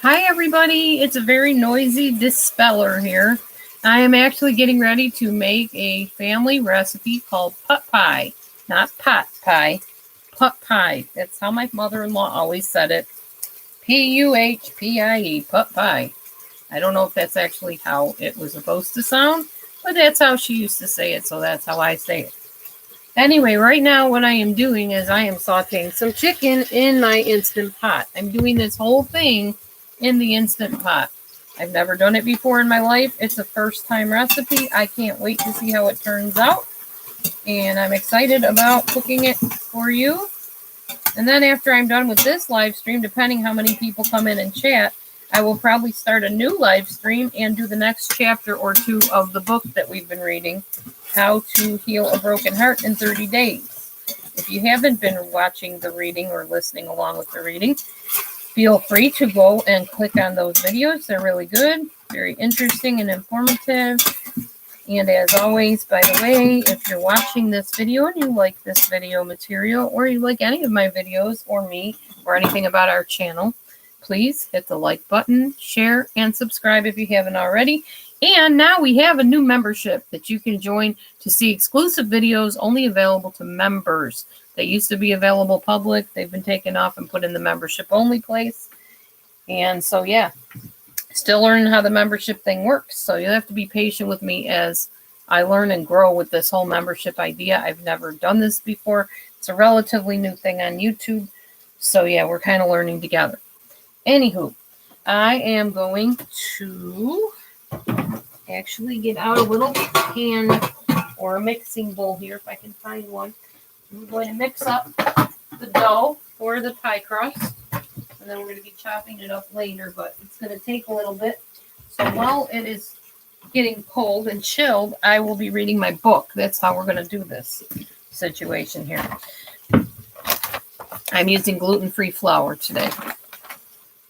Hi everybody, it's a very noisy dispeller here. I am actually getting ready to make a family recipe called pot pie. Not pot pie, pot pie. That's how my mother-in-law always said it. P-U-H-P-I-E, pot pie. I don't know if that's actually how it was supposed to sound, but that's how she used to say it, so that's how I say it. Anyway, right now what I am doing is I am sauteing some chicken in my Instant Pot. I'm doing this whole thing in the Instant Pot. I've never done it before in my life. It's a first time recipe. I can't wait to see how it turns out. And I'm excited about cooking it for you. And then after I'm done with this live stream, depending how many people come in and chat, I will probably start a new live stream and do the next chapter or two of the book that we've been reading, How to Heal a Broken Heart in 30 Days. If you haven't been watching the reading or listening along with the reading, feel free to go and click on those videos. They're really good, very interesting and informative. And as always, by the way, if you're watching this video and you like this video material, or you like any of my videos or me or anything about our channel, please hit the like button, share, and subscribe if you haven't already. And now we have a new membership that you can join to see exclusive videos only available to members. They used to be available public. They've been taken off and put in the membership only place. And so, yeah, still learning how the membership thing works. So you'll have to be patient with me as I learn and grow with this whole membership idea. I've never done this before. It's a relatively new thing on YouTube. So, yeah, we're kind of learning together. Anywho, I am going to actually get out a little pan or a mixing bowl here if I can find one. I'm going to mix up the dough for the pie crust, and then we're going to be chopping it up later, but it's going to take a little bit. So while it is getting cold and chilled, I will be reading my book. That's how we're going to do this situation here. I'm using gluten-free flour today.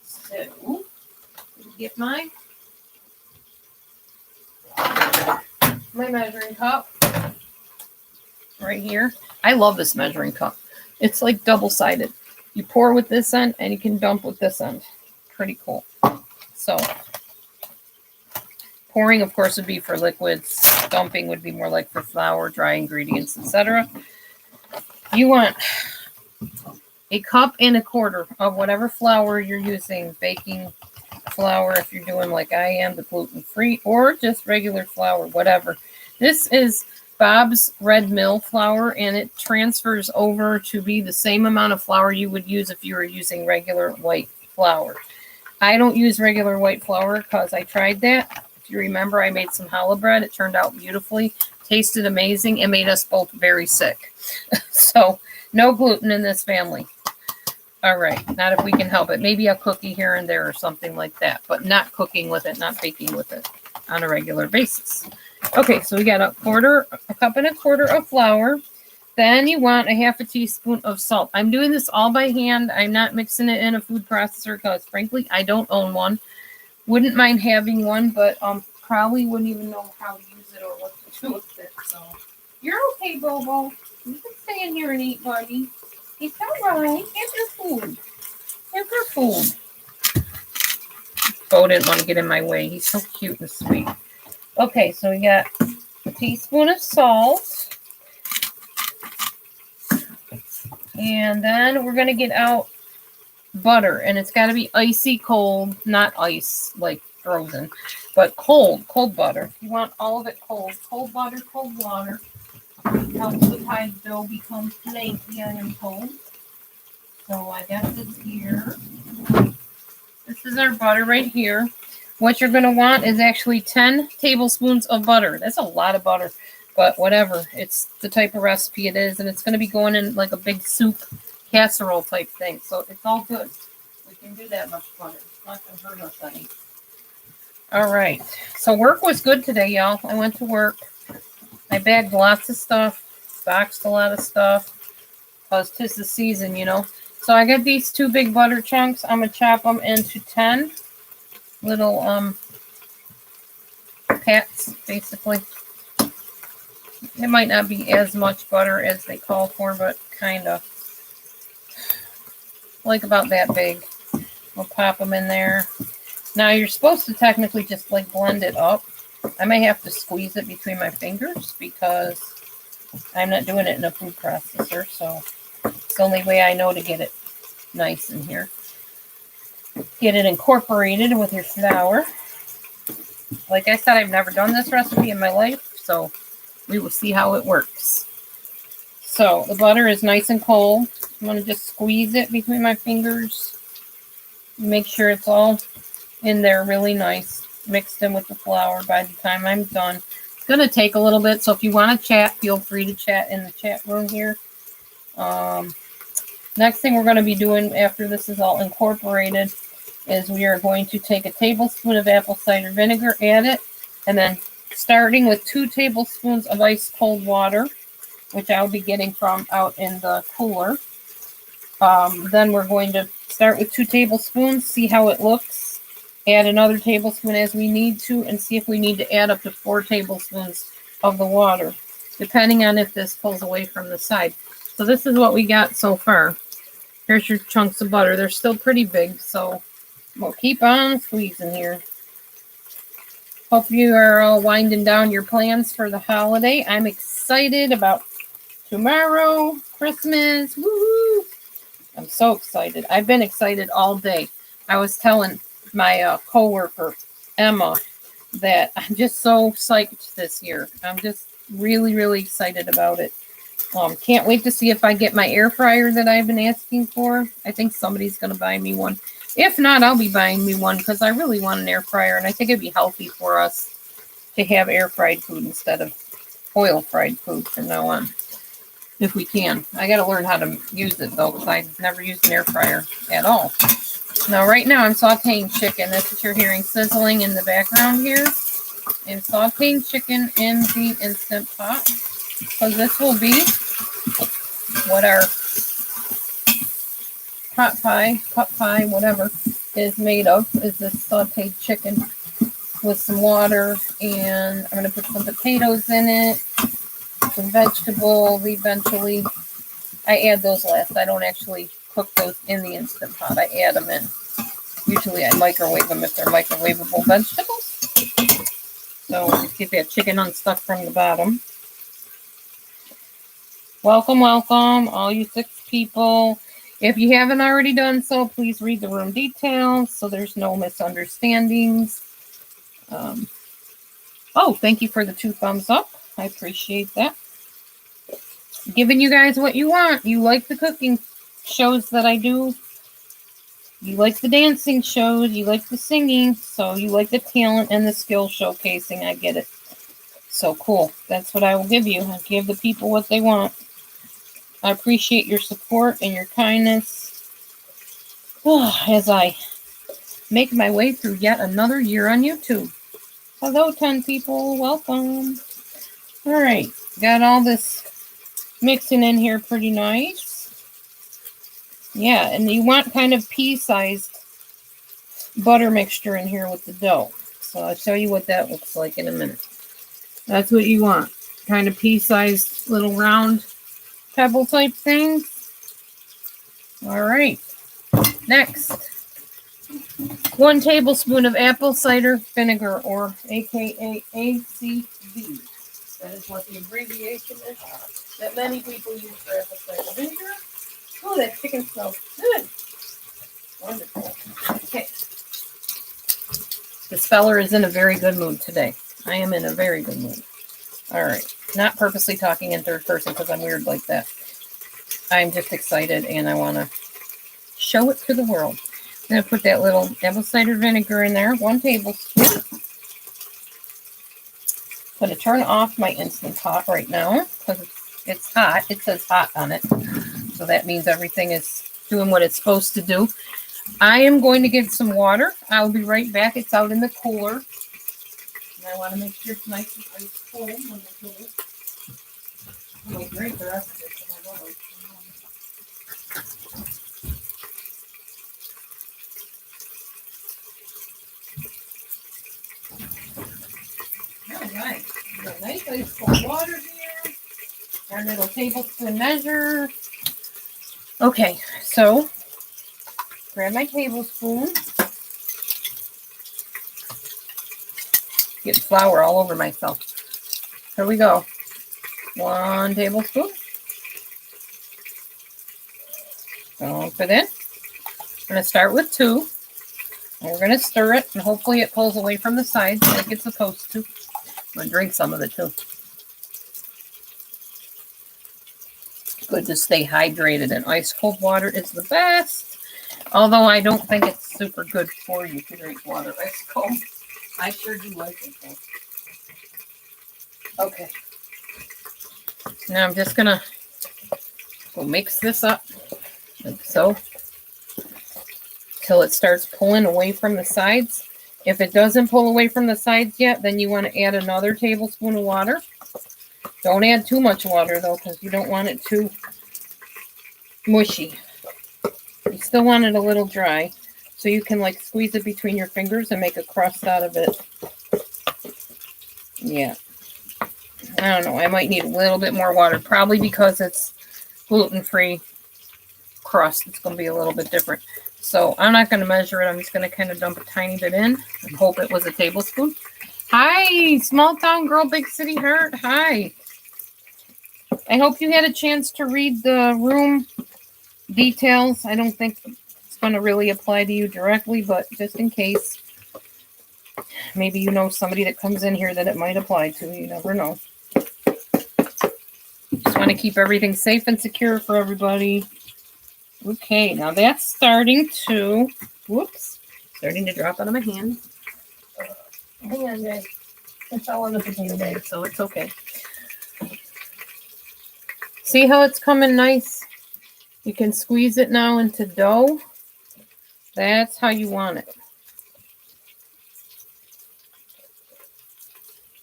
So, get my measuring cup right here. I love this measuring cup. It's like double-sided. You pour with this end and you can dump with this end. Pretty cool. So, pouring, of course, would be for liquids. Dumping would be more like for flour, dry ingredients, etc. You want a cup and a quarter of whatever flour you're using, baking flour if you're doing like I am, the gluten-free, or just regular flour, whatever. This is Bob's Red Mill flour, and it transfers over to be the same amount of flour you would use if you were using regular white flour. I don't use regular white flour because I tried that. If you remember, I made some challah bread. It turned out beautifully, tasted amazing, and made us both very sick. So, no gluten in this family. All right, not if we can help it. Maybe a cookie here and there or something like that, but not cooking with it, not baking with it on a regular basis. Okay, so we got a cup and a quarter of flour. Then you want a half a teaspoon of salt. I'm doing this all by hand. I'm not mixing it in a food processor because, frankly, I don't own one. Wouldn't mind having one, but probably wouldn't even know how to use it or what to do with it. So you're okay, Bobo. You can stay in here and eat, buddy. It's all right. Get your food. Get your food. Bo didn't want to get in my way. He's so cute and sweet. Okay, so we got a teaspoon of salt. And then we're going to get out butter. And it's got to be icy cold, not ice like frozen, but cold butter. You want all of it cold. Cold butter, cold water. Helps the pie dough become flaky and cold. So I got this here. This is our butter right here. What you're going to want is actually 10 tablespoons of butter. That's a lot of butter, but whatever. It's the type of recipe it is, and it's going to be going in like a big soup casserole type thing. So it's all good. We can do that much butter. It's not going to hurt us any. All right. So work was good today, y'all. I went to work. I bagged lots of stuff, boxed a lot of stuff, because 'tis the season, you know. So I got these 2 big butter chunks. I'm going to chop them into 10 little pats, basically. It might not be as much butter as they call for, but kind of. Like about that big. We'll pop them in there. Now you're supposed to technically just like blend it up. I may have to squeeze it between my fingers because I'm not doing it in a food processor, so it's the only way I know to get it nice in here. Get it incorporated with your flour. Like I said, I've never done this recipe in my life, so we will see how it works. So the butter is nice and cold. I'm going to just squeeze it between my fingers. Make sure it's all in there really nice, mixed in with the flour by the time I'm done. It's going to take a little bit, so if you want to chat, feel free to chat in the chat room here. Next thing we're going to be doing after this is all incorporated is we are going to take a tablespoon of apple cider vinegar, add it, and then starting with 2 tablespoons of ice cold water, which I'll be getting from out in the cooler. Then we're going to start with 2 tablespoons, see how it looks, add another tablespoon as we need to, and see if we need to add up to 4 tablespoons of the water, depending on if this pulls away from the side. So this is what we got so far. Here's your chunks of butter. They're still pretty big, so we'll keep on squeezing here. Hope you are all winding down your plans for the holiday. I'm excited about tomorrow, Christmas. Woo! I'm so excited. I've been excited all day. I was telling my coworker, Emma, that I'm just so psyched this year. I'm just really, really excited about it. Can't wait to see if I get my air fryer that I've been asking for. I think somebody's going to buy me one. If not, I'll be buying me one because I really want an air fryer, and I think it'd be healthy for us to have air fried food instead of oil fried food from now on, if we can. I got to learn how to use it though, because I've never used an air fryer at all. Now, right now, I'm sauteing chicken. That's what you're hearing sizzling in the background here. I'm sauteing chicken in the Instant Pot, because this will be what our pot pie, whatever, is made of, is this sauteed chicken with some water, and I'm going to put some potatoes in it, some vegetables eventually. I add those last. I don't actually cook those in the Instant Pot. I add them in. Usually I microwave them if they're microwavable vegetables. So let's get that chicken unstuck from the bottom. Welcome, welcome, all you 6 people. If you haven't already done so, please read the room details so there's no misunderstandings. Oh, thank you for the 2 thumbs up. I appreciate that. Giving you guys what you want. You like the cooking shows that I do. You like the dancing shows. You like the singing. So you like the talent and the skill showcasing. I get it. So cool. That's what I will give you. I give the people what they want. I appreciate your support and your kindness as I make my way through yet another year on YouTube. Hello, 10 people. Welcome. All right. Got all this mixing in here pretty nice. Yeah, and you want kind of pea-sized butter mixture in here with the dough. So I'll show you what that looks like in a minute. That's what you want. Kind of pea-sized little round pebble type things. All right. Next, 1 tablespoon of apple cider vinegar, or AKA ACV. That is what the abbreviation is that many people use for apple cider vinegar. Oh, that chicken smells good. Wonderful. Okay. This feller is in a very good mood today. I am in a very good mood. All right. Not purposely talking in third person because I'm weird like that. I'm just excited and I want to show it to the world. I'm going to put that little apple cider vinegar in there, 1 tablespoon. I'm going to turn off my Instant Pot right now because it's hot. It says hot on it. So that means everything is doing what it's supposed to do. I am going to get some water. I'll be right back. It's out in the cooler. And I want to make sure it's nice and ice cold when I do it. I'm going to drink the rest of it because I love it. All right. Got nice ice cold water here. Our little tablespoon measure. Okay, so grab my tablespoon. Get flour all over myself. Here we go. 1 tablespoon. Don't put in. I'm going to start with 2. And we're going to stir it, and hopefully it pulls away from the sides like it's supposed to. I'm going to drink some of it too. Good to stay hydrated, and ice cold water is the best. Although I don't think it's super good for you to drink water ice cold. I sure do like it though. Okay. Now I'm just going to go mix this up like so till it starts pulling away from the sides. If it doesn't pull away from the sides yet, then you want to add another tablespoon of water. Don't add too much water though, because you don't want it too mushy. You still want it a little dry, so you can like squeeze it between your fingers and make a crust out of it. Yeah. I don't know. I might need a little bit more water, probably because it's gluten-free crust. It's going to be a little bit different. So I'm not going to measure it. I'm just going to kind of dump a tiny bit in and hope it was a tablespoon. Hi, small town girl, big city heart. Hi. I hope you had a chance to read the room details. I don't think it's going to really apply to you directly, but just in case, maybe you know somebody that comes in here that it might apply to. You never know. Just want to keep everything safe and secure for everybody. Okay, now that's starting to, starting to drop out of my hand. Hang on, guys. It's all in the potato bag, so it's okay. See how it's coming nice? You can squeeze it now into dough. That's how you want it.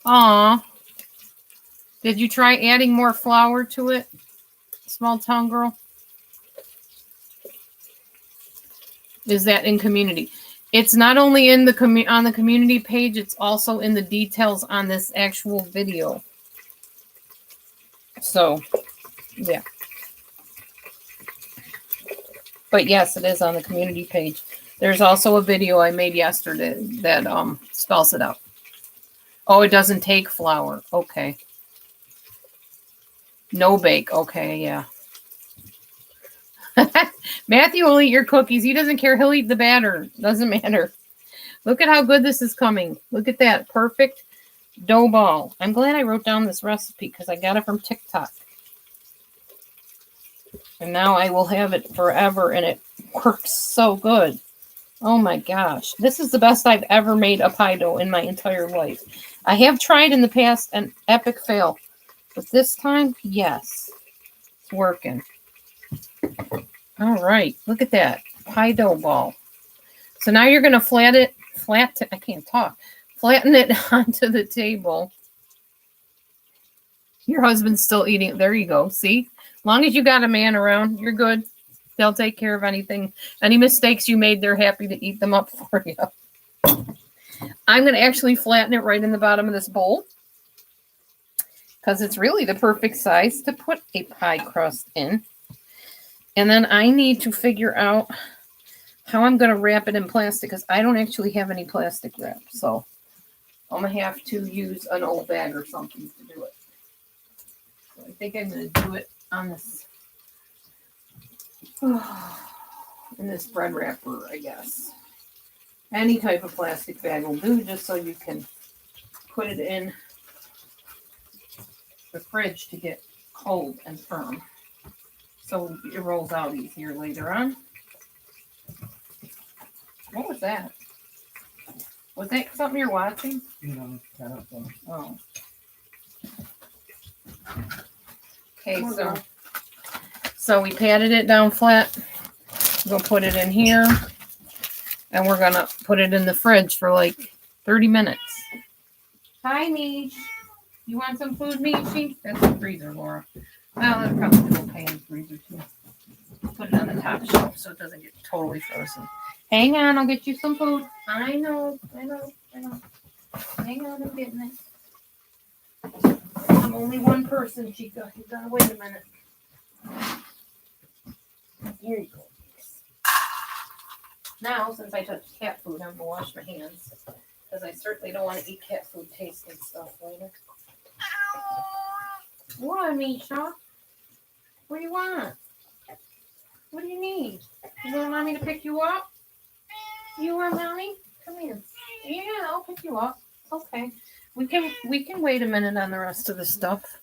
Aw. Did you try adding more flour to it, small town girl? Is that in community? It's not only in the on the community page, it's also in the details on this actual video. So, yeah. But yes, it is on the community page. There's also a video I made yesterday that spells it out. Oh, it doesn't take flour. Okay. No bake. Okay, yeah. Matthew will eat your cookies. He doesn't care. He'll eat the batter. Doesn't matter. Look at how good this is coming. Look at that. Perfect dough ball. I'm glad I wrote down this recipe because I got it from TikTok. And now I will have it forever, and it works so good. Oh my gosh. This is the best I've ever made a pie dough in my entire life. I have tried in the past an epic fail. But this time, yes. It's working. All right. Look at that. Pie dough ball. So now you're going to flatten it onto the table. Your husband's still eating it. There you go. See? As long as you got a man around, you're good. They'll take care of anything. Any mistakes you made, they're happy to eat them up for you. I'm going to actually flatten it right in the bottom of this bowl because it's really the perfect size to put a pie crust in. And then I need to figure out how I'm going to wrap it in plastic because I don't actually have any plastic wrap. So I'm going to have to use an old bag or something to do it. So I think I'm going to do it on this, in this bread wrapper, I guess. Any type of plastic bag will do, just so you can put it in the fridge to get cold and firm. So it rolls out easier later on. What was that? Was that something you're watching? No, I don't think. Oh. Okay, so we patted it down flat. We'll put it in here. And we're going to put it in the fridge for like 30 minutes. Hi, Mish. You want some food, Mishi? That's the freezer, Laura. Well, that's probably okay in the freezer, too. Put it on the top shelf so it doesn't get totally frozen. Hang on, I'll get you some food. I know. Hang on, I'm getting it. I'm only one person, Chica. You gotta wait a minute. Here you go. Now, since I touched cat food, I'm going to wash my hands. Because I certainly don't want to eat cat food tasting stuff later. What, Misha? What do you want? What do you need? You don't want me to pick you up? You want mommy? Come here. Yeah, I'll pick you up. Okay. We can wait a minute on the rest of the stuff.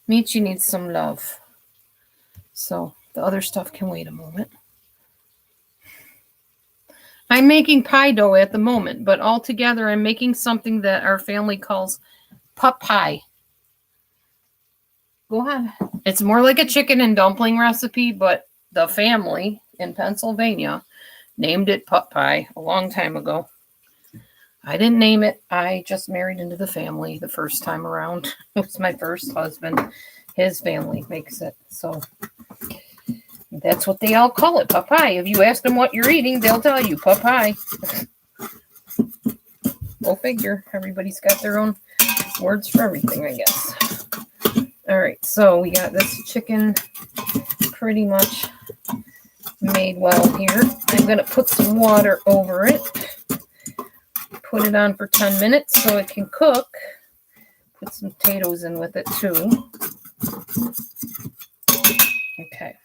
Michi needs some love. So the other stuff can wait a moment. I'm making pie dough at the moment, but altogether I'm making something that our family calls pot pie. Go ahead. It's more like a chicken and dumpling recipe, but the family in Pennsylvania named it pot pie a long time ago. I didn't name it. I just married into the family the first time around. It was my first husband. His family makes it. So that's what they all call it, pot pie. If you ask them what you're eating, they'll tell you pot pie. Go figure. Everybody's got their own words for everything, I guess. All right, so we got this chicken pretty much made well here. I'm going to put some water over it. Put it on for 10 minutes so it can cook. Put some potatoes in with it too. Okay.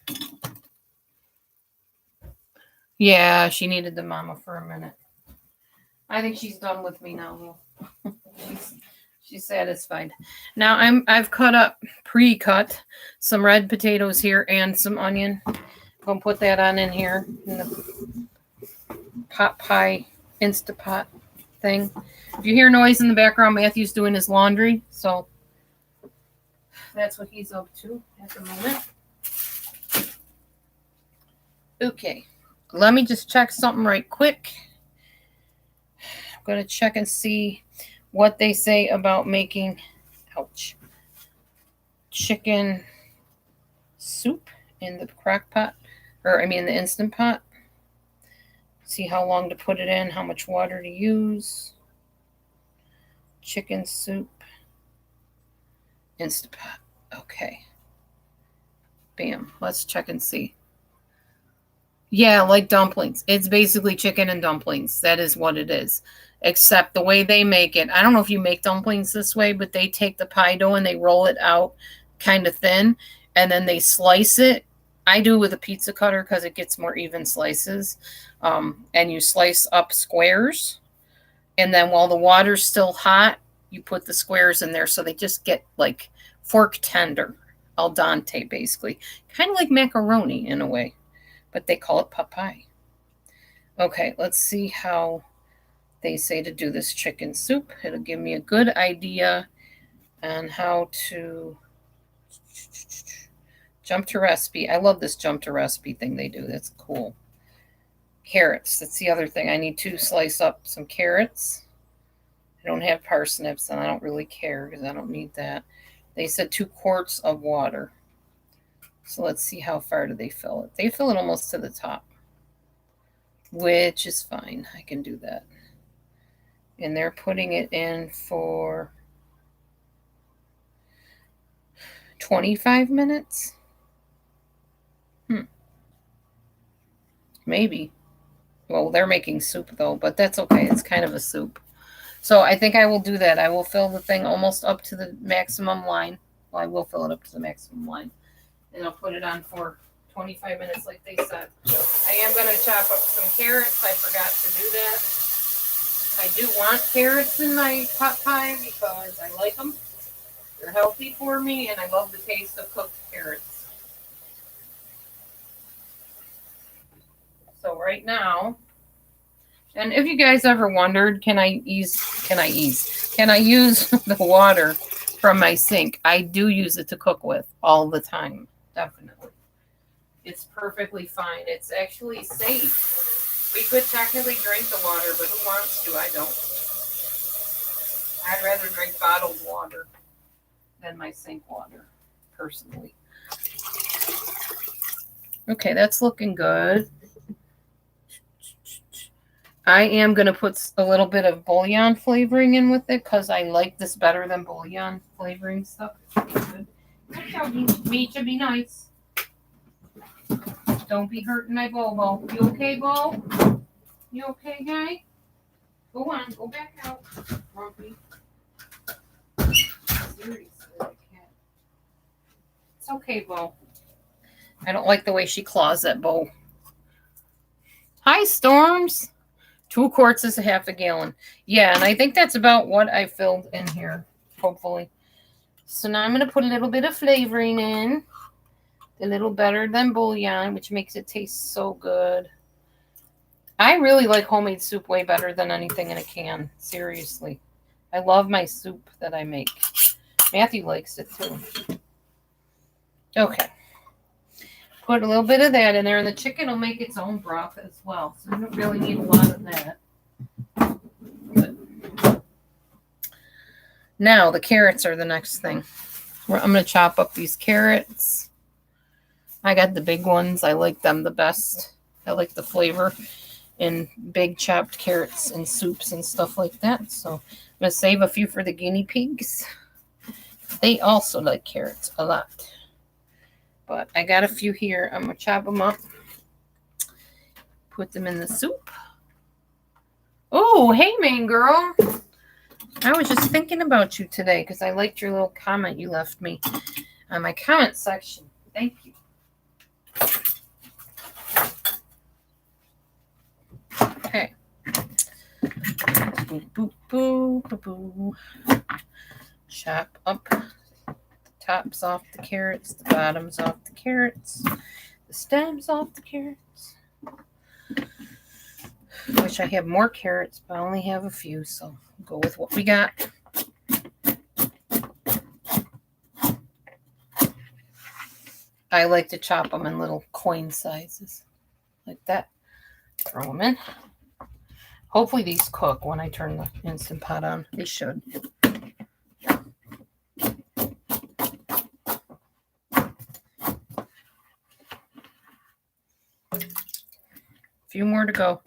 Yeah, she needed the mama for a minute. I think she's done with me now. She's satisfied. Now I've pre-cut some red potatoes here and some onion. I'm gonna put that on in here in the pot pie Instapot thing. If you hear noise in the background, Matthew's doing his laundry, so that's what he's up to at the moment. Okay, let me just check something right quick. I'm gonna check and see what they say about making, chicken soup in the crock pot, the Instant Pot. See how long to put it in, how much water to use. Chicken soup, Instant Pot. Okay. Bam. Let's check and see. Yeah, like dumplings. It's basically chicken and dumplings. That is what it is. Except the way they make it. I don't know if you make dumplings this way, but they take the pie dough and they roll it out kind of thin, and then they slice it. I do with a pizza cutter because it gets more even slices. And you slice up squares, and then while the water's still hot, you put the squares in there so they just get like fork tender, al dente, basically. Kind of like macaroni in a way, but they call it pot pie. Okay, let's see how they say to do this chicken soup. It'll give me a good idea on how to jump to recipe. I love this jump to recipe thing they do. That's cool. Carrots. That's the other thing. I need to slice up some carrots. I don't have parsnips, and I don't really care because I don't need that. They said 2 quarts of water. So let's see how far do they fill it. They fill it almost to the top, which is fine. I can do that. And they're putting it in for 25 minutes. Maybe. Well, they're making soup, though, but that's okay. It's kind of a soup. So I think I will do that. I will fill the thing almost up to the maximum line. Well, I will fill it up to the maximum line. And I'll put it on for 25 minutes like they said. I am going to chop up some carrots. I forgot to do that. I do want carrots in my pot pie because I like them. They're healthy for me, and I love the taste of cooked carrots. So right now, and if you guys ever wondered, can I use the water from my sink? I do use it to cook with all the time. Definitely. It's perfectly fine. It's actually safe. We could technically drink the water, but who wants to? I don't. I'd rather drink bottled water than my sink water, personally. Okay, that's looking good. I am going to put a little bit of bouillon flavoring in with it because I like this better than bouillon flavoring stuff. Good job, Misha. Be nice. Don't be hurting my Bobo. You okay, Bo? You okay, guy? Go on, go back out. Grumpy. Seriously, I can't. It's okay, Bo. I don't like the way she claws that bow. Hi, Storms. 2 quarts is a half a gallon. Yeah, and I think that's about what I filled in here, hopefully. So now I'm going to put a little bit of flavoring in. A little better than bouillon, which makes it taste so good. I really like homemade soup way better than anything in a can. Seriously. I love my soup that I make. Matthew likes it too. Okay. Put a little bit of that in there, and the chicken will make its own broth as well. So you don't really need a lot of that. But now the carrots are the next thing. I'm going to chop up these carrots. I got the big ones. I like them the best. I like the flavor in big chopped carrots and soups and stuff like that. So I'm going to save a few for the guinea pigs. They also like carrots a lot. But I got a few here. I'm going to chop them up. Put them in the soup. Oh, hey, main girl. I was just thinking about you today because I liked your little comment you left me on my comment section. Thank you. Okay. Boo, boo, boo, boo, boo. Chop up the tops off the carrots, the bottoms off the carrots, the stems off the carrots. I wish I had more carrots, but I only have a few, so we'll go with what we got. I like to chop them in little coin sizes, like that. Throw them in. Hopefully these cook when I turn the Instant Pot on. They should. A few more to go.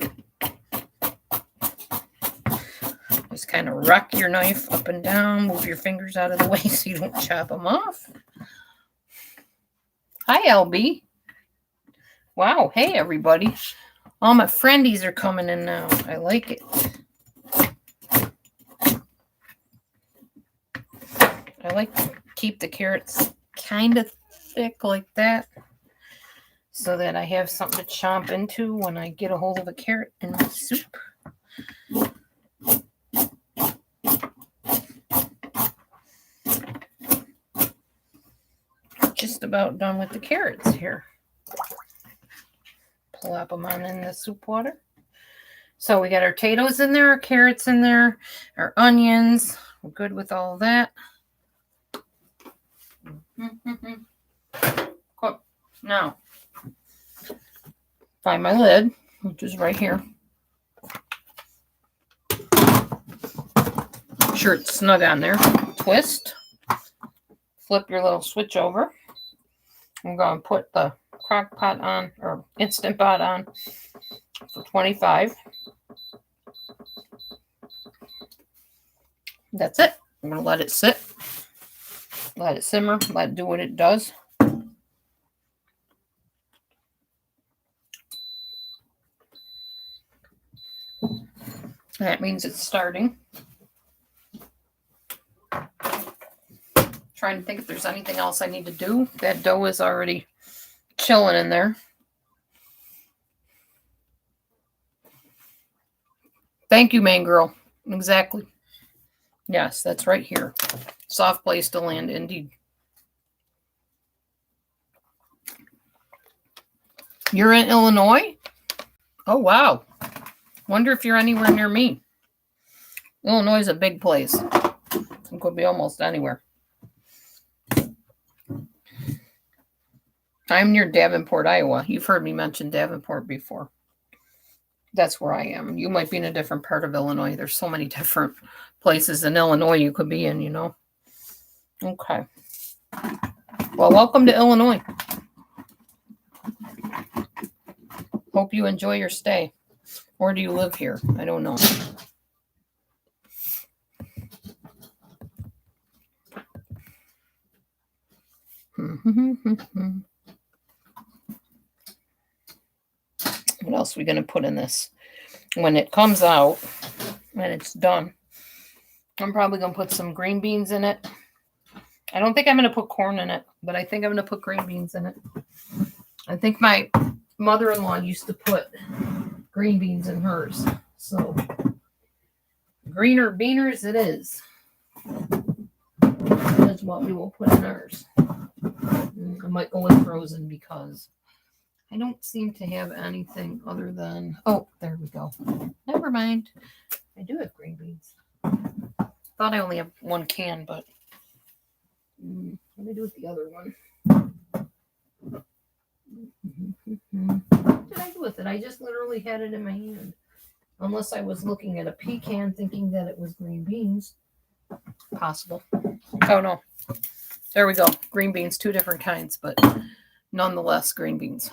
Just kind of rock your knife up and down. Move your fingers out of the way so you don't chop them off. Hi, LB. Wow. Hey, everybody. All my friendies are coming in now. I like it. I like to keep the carrots kind of thick like that so that I have something to chomp into when I get a hold of a carrot in my soup. Just about done with the carrots here. Plop them on in the soup water. So we got our potatoes in there, our carrots in there, our onions. We're good with all of that. Cook. Now, find my lid, which is right here. Make sure it's snug on there. Twist. Flip your little switch over. I'm going to put the crock pot on, or Instant Pot on, for 25. That's it. I'm going to let it sit. Let it simmer. Let it do what it does. That means it's starting. Trying to think if there's anything else I need to do. That dough is already chilling in there. Thank you, main girl. Exactly. Yes, that's right here. Soft place to land, indeed. You're in Illinois? Oh, wow. Wonder if you're anywhere near me. Illinois is a big place. It could be almost anywhere. I'm near Davenport, Iowa. You've heard me mention Davenport before. That's where I am. You might be in a different part of Illinois. There's so many different places in Illinois you could be in, you know. Okay. Well, welcome to Illinois. Hope you enjoy your stay. Or do you live here? I don't know. What else are we going to put in this? when it comes out, when it's done, I'm probably going to put some green beans in it. I don't think I'm going to put corn in it, but I think I'm going to put green beans in it. I think my mother-in-law used to put green beans in hers. So greener beaners it is. That's what we will put in ours. I might go with frozen because I don't seem to have anything other than... Oh, there we go. Never mind. I do have green beans. Thought I only have one can, but... What do I do with the other one? What did I do with it? I just literally had it in my hand. Unless I was looking at a pecan thinking that it was green beans. Possible. Oh, no. There we go. Green beans, 2 different kinds, but nonetheless, green beans.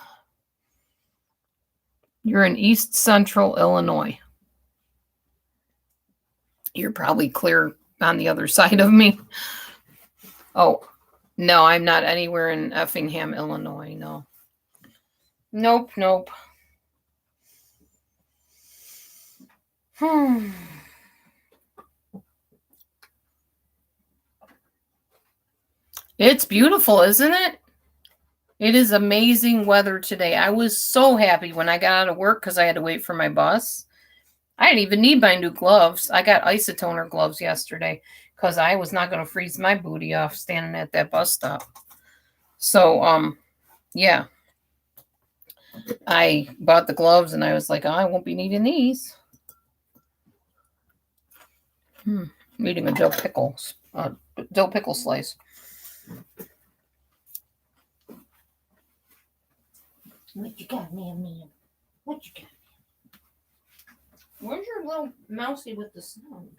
You're in East Central Illinois. You're probably clear on the other side of me. Oh, no, I'm not anywhere in Effingham, Illinois, no. Nope. It's beautiful, isn't it? It is amazing weather today. I was so happy when I got out of work because I had to wait for my bus. I didn't even need my new gloves. I got isotoner gloves yesterday because I was not going to freeze my booty off standing at that bus stop. So, yeah. I bought the gloves and I was like, oh, I won't be needing these. I'm eating a dill pickle slice. What you got, man? What you got? Where's your little mousey with the sound?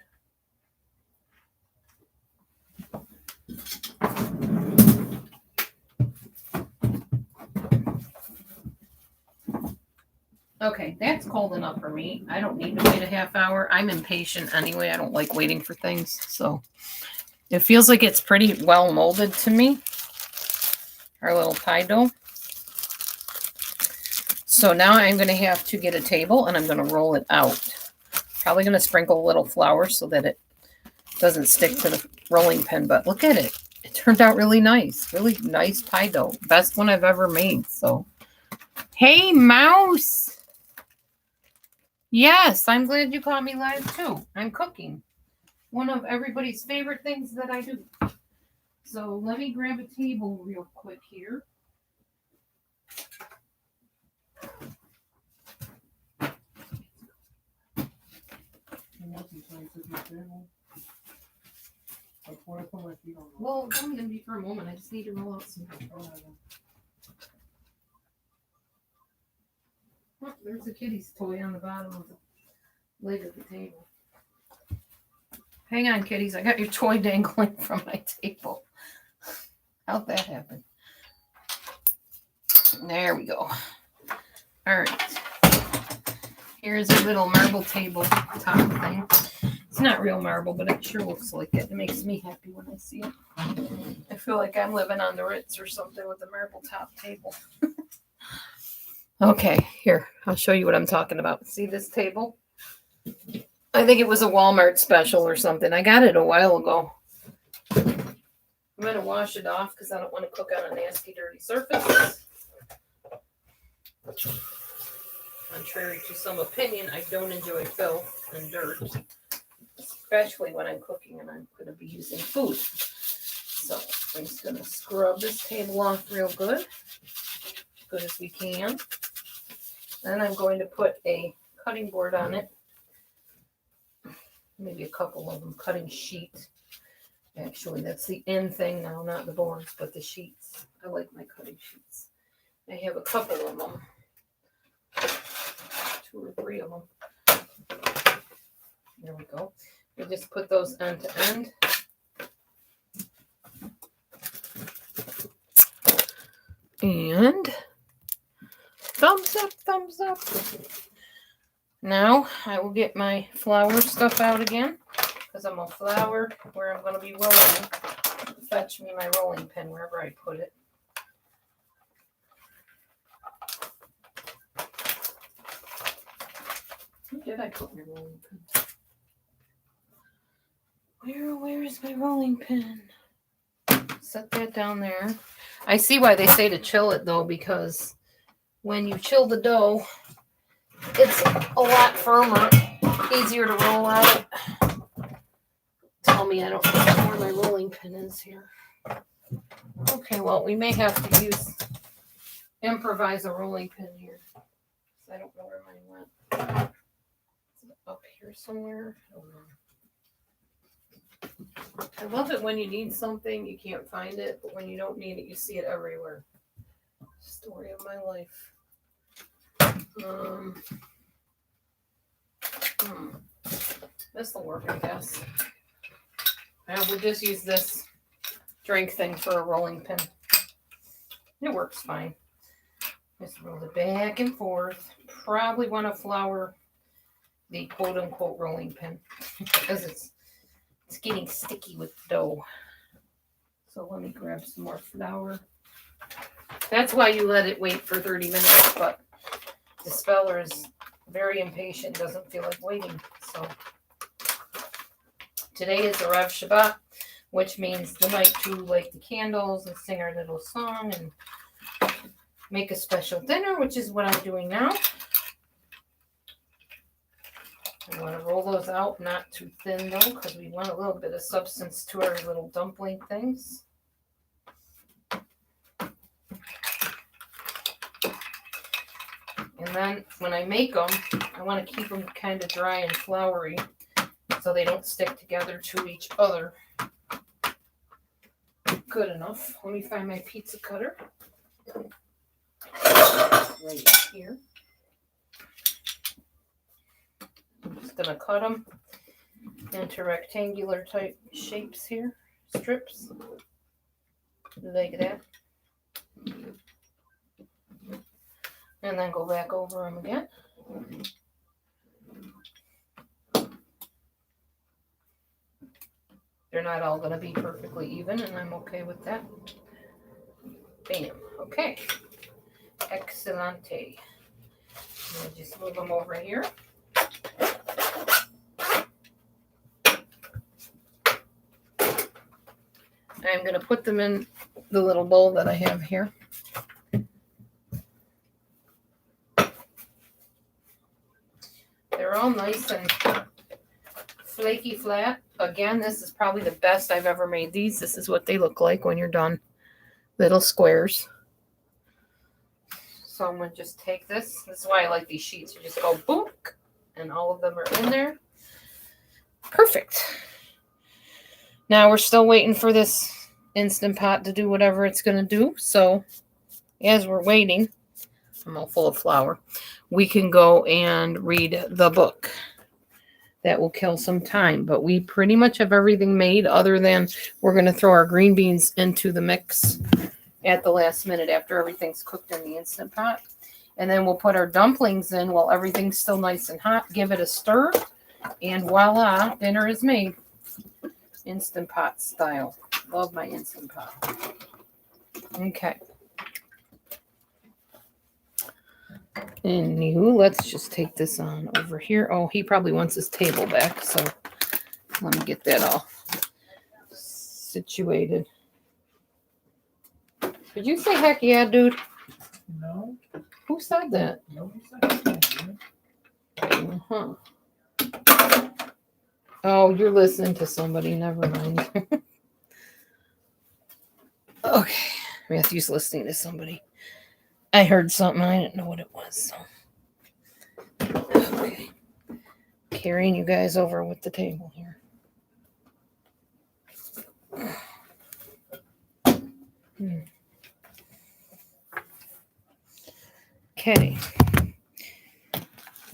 Okay, that's cold enough for me. I don't need to wait a half hour. I'm impatient anyway. I don't like waiting for things. So it feels like it's pretty well molded to me. Our little pie dough. So now I'm going to have to get a table and I'm going to roll it out. Probably going to sprinkle a little flour so that it doesn't stick to the rolling pin. But look at it. It turned out really nice. Really nice pie dough. Best one I've ever made. So, hey, mouse. Yes, I'm glad you caught me live too. I'm cooking. One of everybody's favorite things that I do. So let me grab a table real quick here. Well, it's only going to be for a moment. I just need to roll out some. Oh, there's a kitty's toy on the bottom of the lid of the table. Hang on, kitties. I got your toy dangling from my table. How'd that happen? There we go. All right. Here's a little marble table top thing. It's not real marble, but it sure looks like it. It makes me happy when I see it. I feel like I'm living on the Ritz or something with a marble top table. Okay, here. I'll show you what I'm talking about. See this table? I think it was a Walmart special or something. I got it a while ago. I'm going to wash it off because I don't want to cook on a nasty, dirty surface. Contrary to some opinion, I don't enjoy filth and dirt, especially when I'm cooking and I'm going to be using food. So I'm just going to scrub this table off real good, as good as we can. Then I'm going to put a cutting board on it. Maybe a couple of them, cutting sheet. Actually, that's the end thing now, not the boards, but the sheets. I like my cutting sheets. I have a couple of them. 2 or 3 of them. There we go. We just put those end to end. And thumbs up, thumbs up. Now I will get my flour stuff out again because I'm a flour where I'm going to be rolling. Fetch me my rolling pin wherever I put it. Where did I put my rolling pin? Where is my rolling pin? Set that down there. I see why they say to chill it though, because when you chill the dough, it's a lot firmer, easier to roll out. Tell me I don't know where my rolling pin is here. Okay, well, we may have to improvise a rolling pin here. I don't know where mine went. Is it up here somewhere? I don't know. I love it when you need something, you can't find it, but when you don't need it, you see it everywhere. Story of my life. This will work, I guess. We'll just use this drink thing for a rolling pin. It works fine. Just roll it back and forth. Probably want to flour the quote-unquote rolling pin because it's getting sticky with dough. So let me grab some more flour. That's why you let it wait for 30 minutes, but the speller is very impatient, doesn't feel like waiting. So today is the Rev Shabbat, which means the night to light the candles and sing our little song and make a special dinner, which is what I'm doing now. I want to roll those out, not too thin though, because we want a little bit of substance to our little dumpling things. And then when I make them, I want to keep them kind of dry and floury so they don't stick together to each other. Good enough. Let me find my pizza cutter. Right here. I'm just going to cut them into rectangular type shapes here, strips, like that. And then go back over them again. They're not all going to be perfectly even, and I'm okay with that. Bam. Okay. Excelente. I'll just move them over here. I'm going to put them in the little bowl that I have here. They're all nice and flaky flat. Again, this is probably the best I've ever made these. This is what they look like when you're done. Little squares. So I'm going to just take this. This is why I like these sheets. You just go boom, and all of them are in there. Perfect. Now we're still waiting for this Instant Pot to do whatever it's going to do. So as we're waiting, I'm all full of flour, we can go and read the book. That will kill some time, but we pretty much have everything made other than we're going to throw our green beans into the mix at the last minute after everything's cooked in the Instant Pot. And then we'll put our dumplings in while everything's still nice and hot. Give it a stir, and voila, dinner is made. Instant Pot style. Love my Instant Pot. Okay. Anywho, let's just take this on over here. Oh, he probably wants his table back, so let me get that all situated. Did you say heck yeah, dude? No. Who said that? Nobody said that. Uh-huh. Oh, you're listening to somebody. Never mind. Okay. Matthew's listening to somebody. I heard something. I didn't know what it was. So. Okay. Carrying you guys over with the table here. Okay.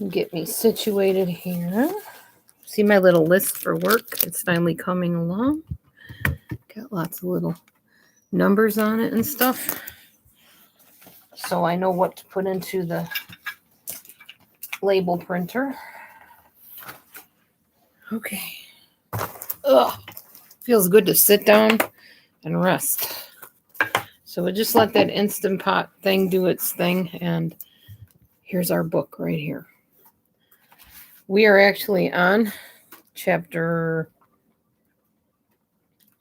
Get me situated here. See my little list for work? It's finally coming along. Got lots of little numbers on it and stuff. So I know what to put into the label printer. Okay. Ugh. Feels good to sit down and rest. So we'll just let that Instant Pot thing do its thing. And here's our book right here. We are actually on chapter,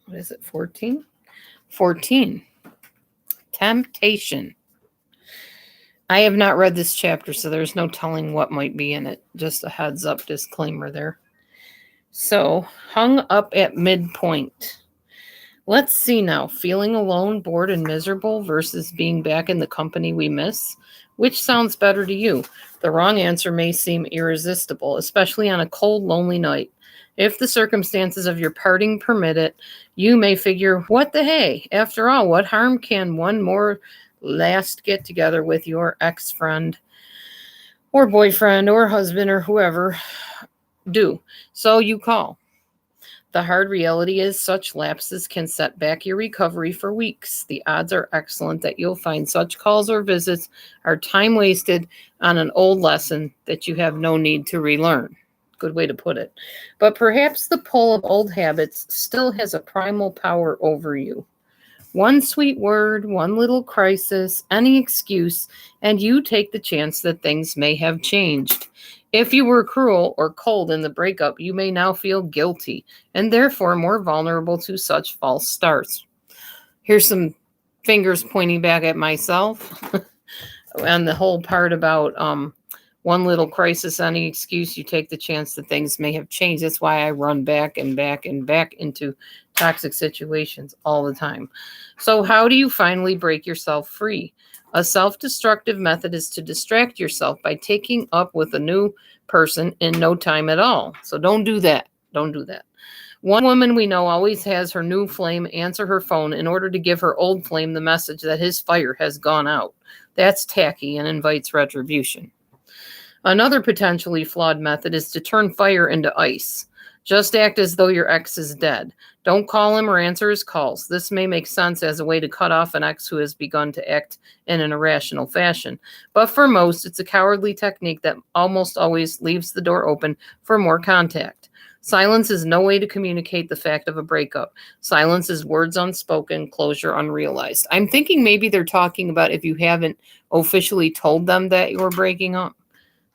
what is it, 14? 14. Temptation. I have not read this chapter, so there's no telling what might be in it. Just a heads up disclaimer there. So, hung up at midpoint. Let's see now. Feeling alone, bored, and miserable versus being back in the company we miss? Which sounds better to you? The wrong answer may seem irresistible, especially on a cold, lonely night. If the circumstances of your parting permit it, you may figure, what the hey? After all, what harm can one more last get together with your ex-friend or boyfriend or husband or whoever do? So you call. The hard reality is such lapses can set back your recovery for weeks. The odds are excellent that you'll find such calls or visits are time wasted on an old lesson that you have no need to relearn. Good way to put it. But perhaps the pull of old habits still has a primal power over you. One sweet word, one little crisis, any excuse, and you take the chance that things may have changed. If you were cruel or cold in the breakup, you may now feel guilty and therefore more vulnerable to such false starts. Here's some fingers pointing back at myself and the whole part about one little crisis, any excuse, you take the chance that things may have changed. That's why I run back and back and back into toxic situations all the time. So how do you finally break yourself free? A self-destructive method is to distract yourself by taking up with a new person in no time at all. So don't do that. Don't do that. One woman we know always has her new flame answer her phone in order to give her old flame the message that his fire has gone out. That's tacky and invites retribution. Another potentially flawed method is to turn fire into ice. Just act as though your ex is dead. Don't call him or answer his calls. This may make sense as a way to cut off an ex who has begun to act in an irrational fashion. But for most, it's a cowardly technique that almost always leaves the door open for more contact. Silence is no way to communicate the fact of a breakup. Silence is words unspoken, closure unrealized. I'm thinking maybe they're talking about if you haven't officially told them that you're breaking up.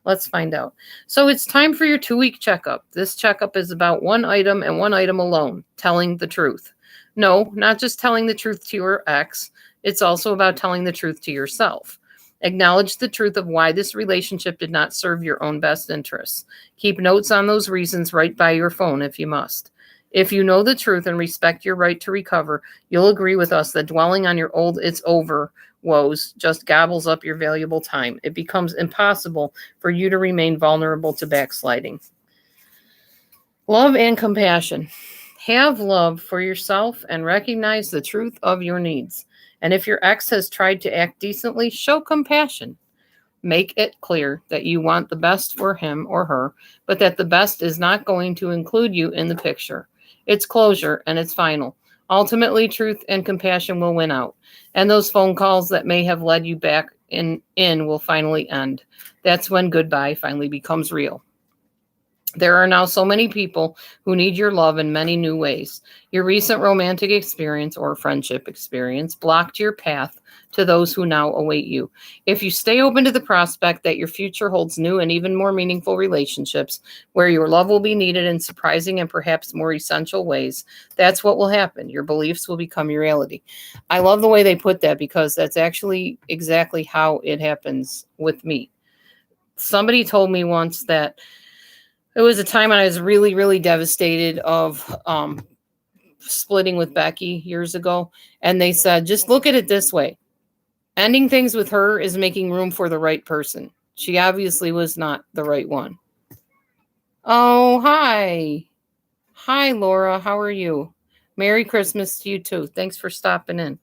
Let's find out. So it's time for your 2-week checkup. This checkup is about one item and one item alone, telling the truth. No, not just telling the truth to your ex. It's also about telling the truth to yourself. Acknowledge the truth of why this relationship did not serve your own best interests. Keep notes on those reasons right by your phone if you must. If you know the truth and respect your right to recover, you'll agree with us that dwelling on your old it's over woes just gobbles up your valuable time. It becomes impossible for you to remain vulnerable to backsliding. Love and compassion. Have love for yourself and recognize the truth of your needs. And if your ex has tried to act decently, show compassion. Make it clear that you want the best for him or her, but that the best is not going to include you in the picture. It's closure and it's final. Ultimately, truth and compassion will win out, and those phone calls that may have led you back in will finally end. That's when goodbye finally becomes real. There are now so many people who need your love in many new ways. Your recent romantic experience or friendship experience blocked your path to those who now await you. If you stay open to the prospect that your future holds new and even more meaningful relationships where your love will be needed in surprising and perhaps more essential ways, that's what will happen. Your beliefs will become your reality. I love the way they put that because that's actually exactly how it happens with me. Somebody told me once that it was a time when I was really, really devastated of splitting with Becky years ago. And they said, just look at it this way. Ending things with her is making room for the right person. She obviously was not the right one. Oh, hi. Hi, Laura. How are you? Merry Christmas to you too. Thanks for stopping in.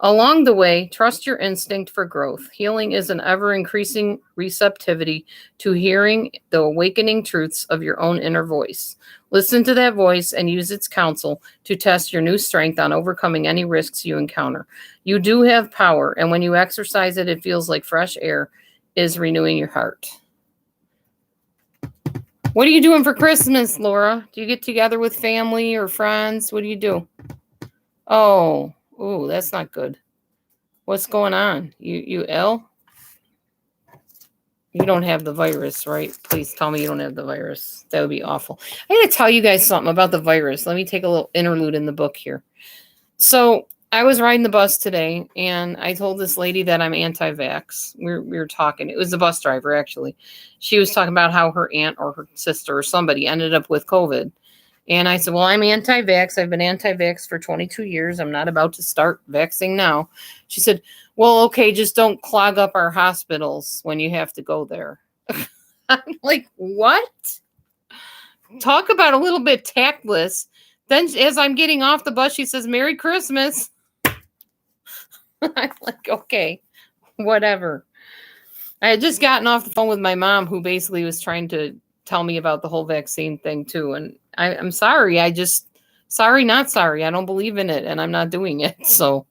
Along the way, trust your instinct for growth. Healing is an ever-increasing receptivity to hearing the awakening truths of your own inner voice. Listen to that voice and use its counsel to test your new strength on overcoming any risks you encounter. You do have power, and when you exercise it, it feels like fresh air is renewing your heart. What are you doing for Christmas, Laura? Do you get together with family or friends? What do you do? Oh, that's not good. What's going on? You ill? You don't have the virus, right? Please tell me you don't have the virus. That would be awful. I got to tell you guys something about the virus. Let me take a little interlude in the book here. So I was riding the bus today, and I told this lady that I'm anti-vax. We were talking. It was the bus driver, actually. She was talking about how her aunt or her sister or somebody ended up with COVID. And I said, well, I'm anti-vax. I've been anti-vax for 22 years. I'm not about to start vaxing now. She said, well, okay, just don't clog up our hospitals when you have to go there. I'm like, what? Talk about a little bit tactless. Then as I'm getting off the bus, she says, Merry Christmas. I'm like, okay, whatever. I had just gotten off the phone with my mom, who basically was trying to tell me about the whole vaccine thing too. And I'm sorry. Sorry, not sorry. I don't believe in it, and I'm not doing it. So,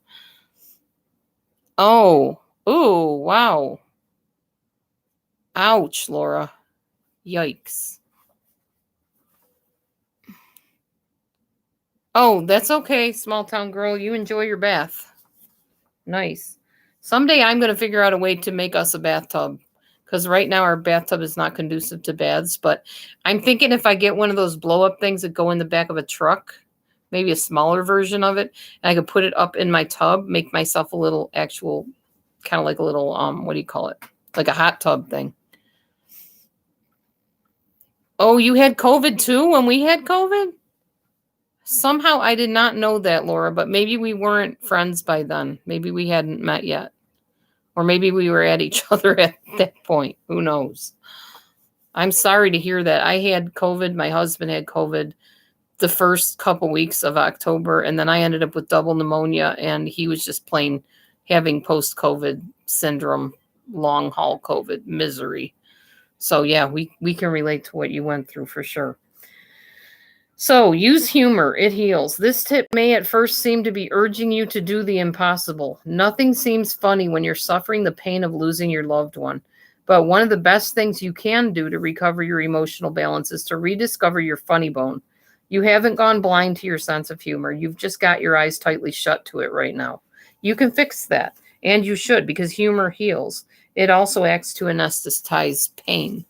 ooh, wow. Ouch, Laura. Yikes. Oh, that's okay, small town girl. You enjoy your bath. Nice. Someday I'm going to figure out a way to make us a bathtub, because right now our bathtub is not conducive to baths. But I'm thinking if I get one of those blow up things that go in the back of a truck, maybe a smaller version of it, and I could put it up in my tub, make myself a little actual, kind of like a little, what do you call it? Like a hot tub thing. Oh, you had COVID too when we had COVID? Somehow I did not know that, Laura, but maybe we weren't friends by then. Maybe we hadn't met yet. Or maybe we were at each other at that point. Who knows? I'm sorry to hear that. I had COVID. My husband had COVID the first couple weeks of October, and then I ended up with double pneumonia, and he was just plain having post-COVID syndrome, long haul COVID misery. So yeah, we can relate to what you went through for sure. So use humor. It heals. This tip may at first seem to be urging you to do the impossible. Nothing seems funny when you're suffering the pain of losing your loved one. But one of the best things you can do to recover your emotional balance is to rediscover your funny bone. You haven't gone blind to your sense of humor. You've just got your eyes tightly shut to it right now. You can fix that, and you should, because humor heals. It also acts to anesthetize pain.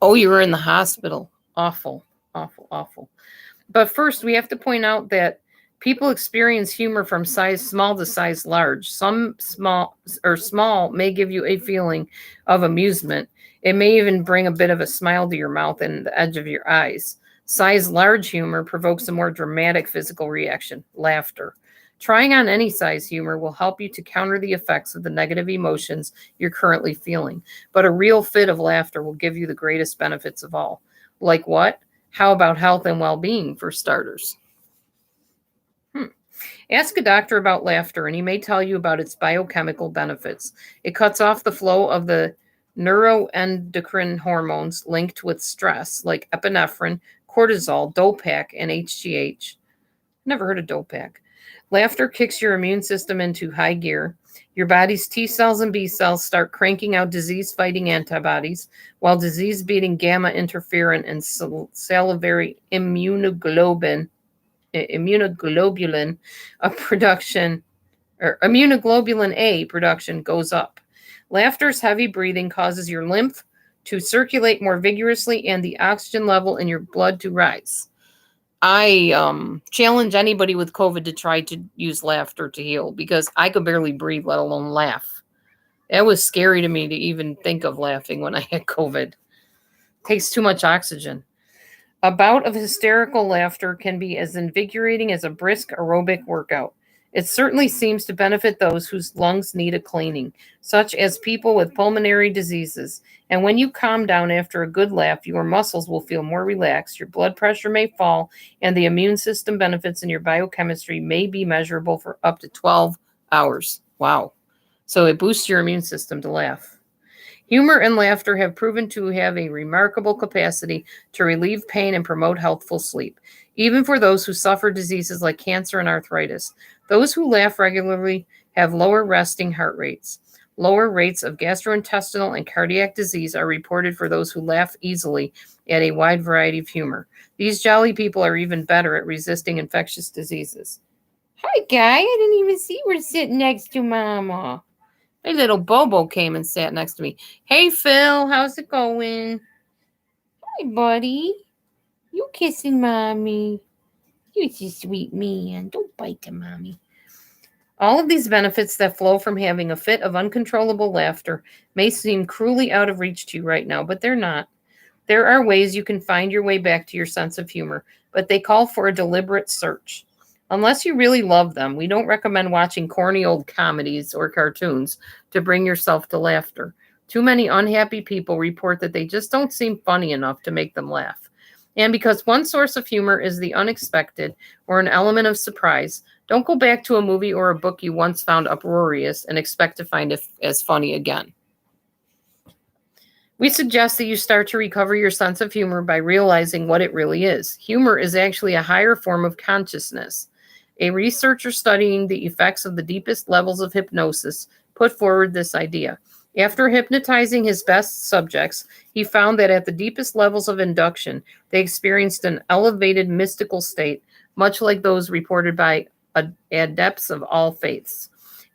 Oh, you were in the hospital. Awful, awful, awful. But first, we have to point out that people experience humor from size small to size large. Some small may give you a feeling of amusement. It may even bring a bit of a smile to your mouth and the edge of your eyes. Size large humor provokes a more dramatic physical reaction, laughter. Trying on any size humor will help you to counter the effects of the negative emotions you're currently feeling. But a real fit of laughter will give you the greatest benefits of all. Like what? How about health and well-being, for starters? Ask a doctor about laughter, and he may tell you about its biochemical benefits. It cuts off the flow of the neuroendocrine hormones linked with stress, like epinephrine, cortisol, Dopac, and HGH. Never heard of Dopac. Laughter kicks your immune system into high gear. Your body's T cells and B cells start cranking out disease-fighting antibodies, while disease-beating gamma interferon and salivary immunoglobulin production, or immunoglobulin A production goes up. Laughter's heavy breathing causes your lymph to circulate more vigorously and the oxygen level in your blood to rise. I challenge anybody with COVID to try to use laughter to heal, because I could barely breathe, let alone laugh. It was scary to me to even think of laughing when I had COVID. It takes too much oxygen. A bout of hysterical laughter can be as invigorating as a brisk aerobic workout. It certainly seems to benefit those whose lungs need a cleaning, such as people with pulmonary diseases. And when you calm down after a good laugh, your muscles will feel more relaxed, your blood pressure may fall, and the immune system benefits in your biochemistry may be measurable for up to 12 hours. Wow. So it boosts your immune system to laugh. Humor and laughter have proven to have a remarkable capacity to relieve pain and promote healthful sleep, even for those who suffer diseases like cancer and arthritis. Those who laugh regularly have lower resting heart rates. Lower rates of gastrointestinal and cardiac disease are reported for those who laugh easily at a wide variety of humor. These jolly people are even better at resisting infectious diseases. Hi, Guy. I didn't even see you were sitting next to Mama. My little Bobo came and sat next to me. Hey, Phil, how's it going? Hi, buddy. You kissing mommy. You're a sweet man. Don't bite the mommy. All of these benefits that flow from having a fit of uncontrollable laughter may seem cruelly out of reach to you right now, but they're not. There are ways you can find your way back to your sense of humor, but they call for a deliberate search. Unless you really love them, we don't recommend watching corny old comedies or cartoons to bring yourself to laughter. Too many unhappy people report that they just don't seem funny enough to make them laugh. And because one source of humor is the unexpected or an element of surprise, don't go back to a movie or a book you once found uproarious and expect to find it as funny again. We suggest that you start to recover your sense of humor by realizing what it really is. Humor is actually a higher form of consciousness. A researcher studying the effects of the deepest levels of hypnosis put forward this idea. After hypnotizing his best subjects, he found that at the deepest levels of induction, they experienced an elevated mystical state, much like those reported by adepts of all faiths.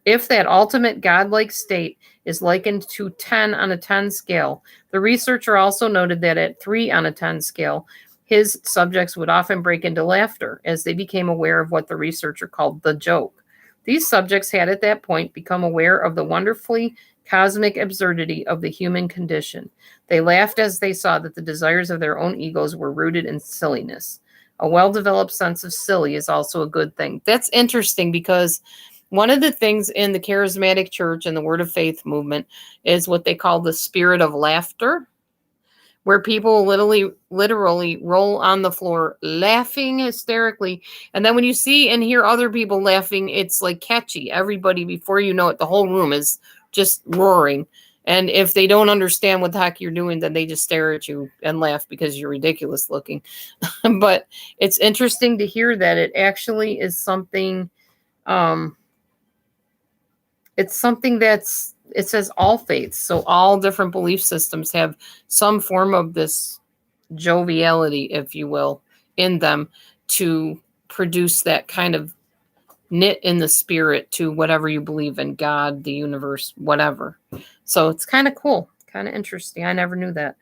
If that ultimate godlike state is likened to 10 on a 10 scale, the researcher also noted that at 3 on a 10 scale, his subjects would often break into laughter as they became aware of what the researcher called the joke. These subjects had at that point become aware of the wonderfully cosmic absurdity of the human condition. They laughed as they saw that the desires of their own egos were rooted in silliness. A well-developed sense of silly is also a good thing. That's interesting because one of the things in the charismatic church and the word of faith movement is what they call the spirit of laughter, where people literally roll on the floor laughing hysterically. And then when you see and hear other people laughing, it's like catchy. Everybody, before you know it, the whole room is just roaring. And if they don't understand what the heck you're doing, then they just stare at you and laugh because you're ridiculous looking. But it's interesting to hear that it actually is something, it's something that's, it says all faiths. So all different belief systems have some form of this joviality, if you will, in them to produce that kind of knit in the spirit to whatever you believe in, God, the universe, whatever. So it's kind of cool, kind of interesting. I never knew that.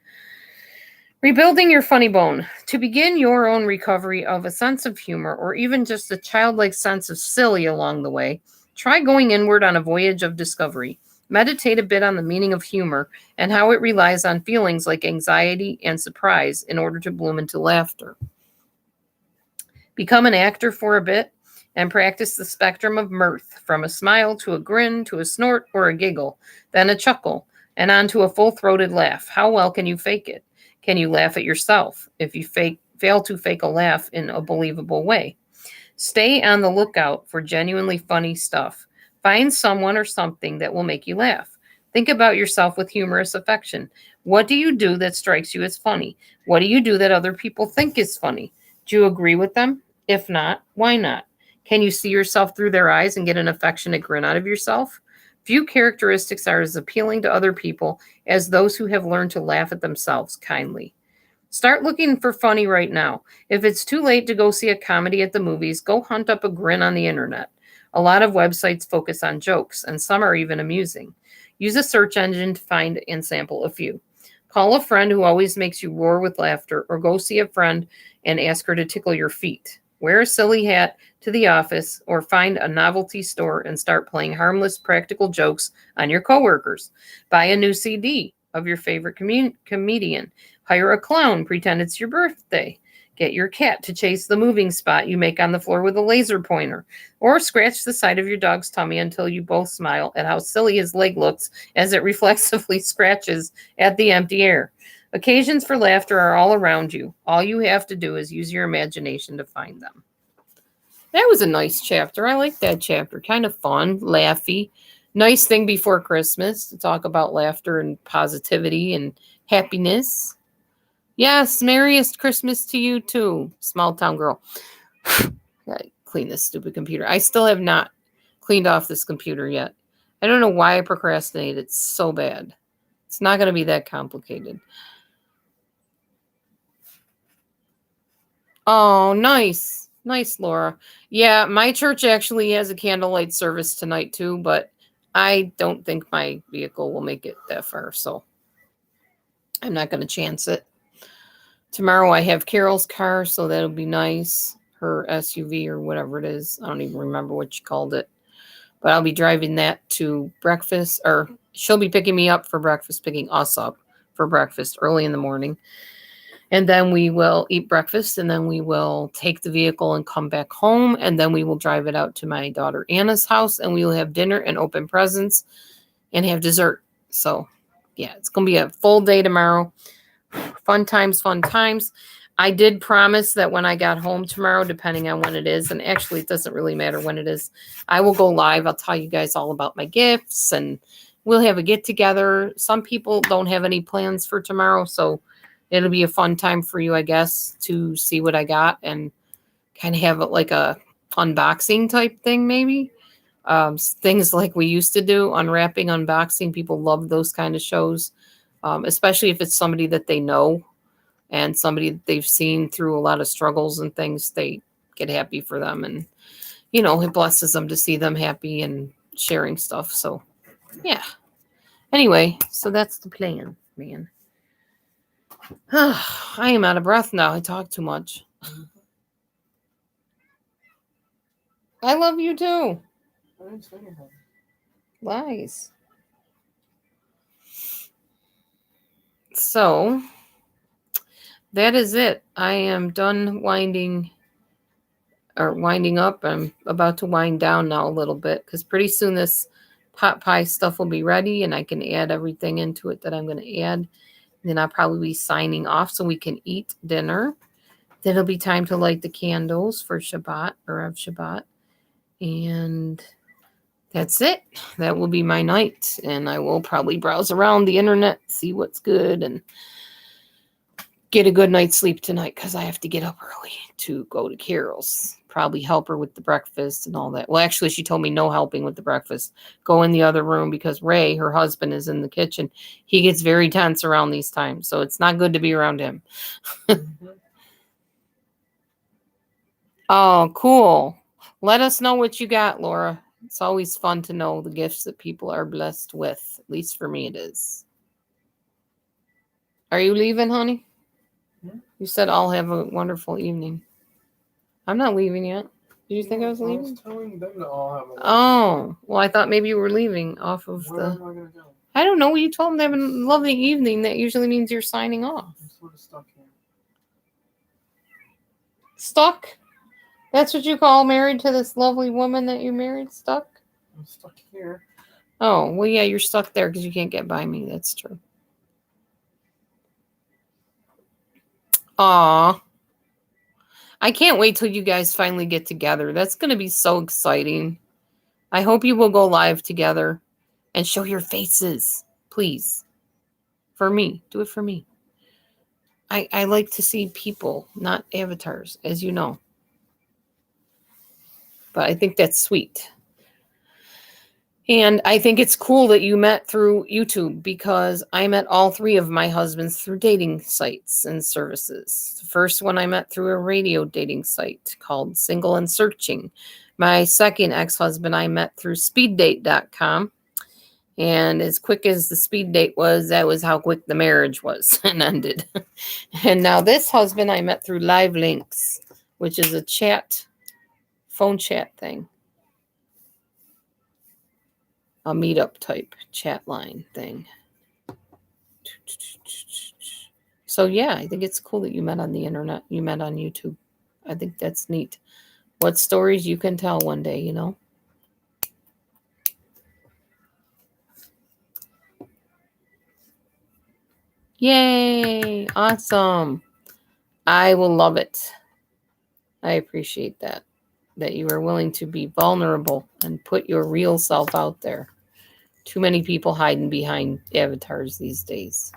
Rebuilding your funny bone. To begin your own recovery of a sense of humor or even just a childlike sense of silly along the way, try going inward on a voyage of discovery. Meditate a bit on the meaning of humor and how it relies on feelings like anxiety and surprise in order to bloom into laughter. Become an actor for a bit and practice the spectrum of mirth, from a smile to a grin to a snort or a giggle, then a chuckle, and on to a full-throated laugh. How well can you fake it? Can you laugh at yourself if you fail to fake a laugh in a believable way? Stay on the lookout for genuinely funny stuff. Find someone or something that will make you laugh. Think about yourself with humorous affection. What do you do that strikes you as funny? What do you do that other people think is funny? Do you agree with them? If not, why not? Can you see yourself through their eyes and get an affectionate grin out of yourself? Few characteristics are as appealing to other people as those who have learned to laugh at themselves kindly. Start looking for funny right now. If it's too late to go see a comedy at the movies, go hunt up a grin on the internet. A lot of websites focus on jokes, and some are even amusing. Use a search engine to find and sample a few. Call a friend who always makes you roar with laughter, or go see a friend and ask her to tickle your feet. Wear a silly hat to the office, or find a novelty store and start playing harmless practical jokes on your coworkers. Buy a new CD of your favorite comedian. Hire a clown, pretend it's your birthday. Get your cat to chase the moving spot you make on the floor with a laser pointer. Or scratch the side of your dog's tummy until you both smile at how silly his leg looks as it reflexively scratches at the empty air. Occasions for laughter are all around you. All you have to do is use your imagination to find them. That was a nice chapter. I like that chapter. Kind of fun, laughy. Nice thing before Christmas to talk about laughter and positivity and happiness. Yes, merriest Christmas to you too, small town girl. Gotta clean this stupid computer. I still have not cleaned off this computer yet. I don't know why I procrastinate. It's so bad. It's not going to be that complicated. Oh, nice. Nice, Laura. Yeah, my church actually has a candlelight service tonight too, but I don't think my vehicle will make it that far, so I'm not going to chance it. Tomorrow I have Carol's car, so that'll be nice. Her SUV or whatever it is. I don't even remember what she called it. But I'll be driving that to breakfast, or she'll be picking me up for breakfast, picking us up for breakfast early in the morning. And then we will eat breakfast, and then we will take the vehicle and come back home, and then we will drive it out to my daughter Anna's house, and we will have dinner and open presents and have dessert. So, yeah, it's going to be a full day tomorrow. Fun times, fun times. I did promise that when I got home tomorrow, depending on when it is, and actually it doesn't really matter when it is, I will go live. I'll tell you guys all about my gifts, and we'll have a get together. Some people don't have any plans for tomorrow, so it'll be a fun time for you, I guess, to see what I got and kind of have it like a unboxing type thing, maybe. Things like we used to do, unwrapping, unboxing. People love those kind of shows, especially if it's somebody that they know and somebody that they've seen through a lot of struggles and things. They get happy for them, and it blesses them to see them happy and sharing stuff. So, yeah. Anyway, so that's the plan, man. I am out of breath now. I talk too much. I love you too. I didn't say anything. Lies. So that is it. I am done winding up. I'm about to wind down now a little bit because pretty soon this pot pie stuff will be ready and I can add everything into it that I'm going to add. Then I'll probably be signing off so we can eat dinner. Then it'll be time to light the candles for Shabbat or of Shabbat. And that's it. That will be my night. And I will probably browse around the internet, see what's good, and get a good night's sleep tonight because I have to get up early to go to Carol's. Probably help her with the breakfast and all that. Well, actually, she told me no helping with the breakfast. Go in the other room because Ray, her husband, is in the kitchen. He gets very tense around these times, so it's not good to be around him. Oh, cool. Let us know what you got, Laura. It's always fun to know the gifts that people are blessed with. At least for me it is. Are you leaving, honey? You said I'll have a wonderful evening. I'm not leaving yet. Did you think I was leaving? I was telling them to all have a Oh, well, I thought maybe you were leaving off of Where am the... I going to go? I don't know. You told them to have a lovely evening. That usually means you're signing off. I'm sort of stuck here. Stuck? That's what you call married to this lovely woman that you married? Stuck? I'm stuck here. Oh, well, yeah, you're stuck there because you can't get by me. That's true. Aw. I can't wait till you guys finally get together. That's going to be so exciting. I hope you will go live together and show your faces, please. For me. Do it for me. I like to see people, not avatars, as you know. But I think that's sweet. And I think it's cool that you met through YouTube because I met all three of my husbands through dating sites and services. The first one I met through a radio dating site called Single and Searching. My second ex-husband I met through speeddate.com. And as quick as the speed date was, that was how quick the marriage was and ended. And now this husband I met through Live Links, which is a phone chat thing. A meetup type chat line thing. So yeah, I think it's cool that you met on the internet. You met on YouTube. I think that's neat. What stories you can tell one day, you know? Yay! Awesome. I will love it. I appreciate that you are willing to be vulnerable and put your real self out there. Too many people hiding behind avatars these days.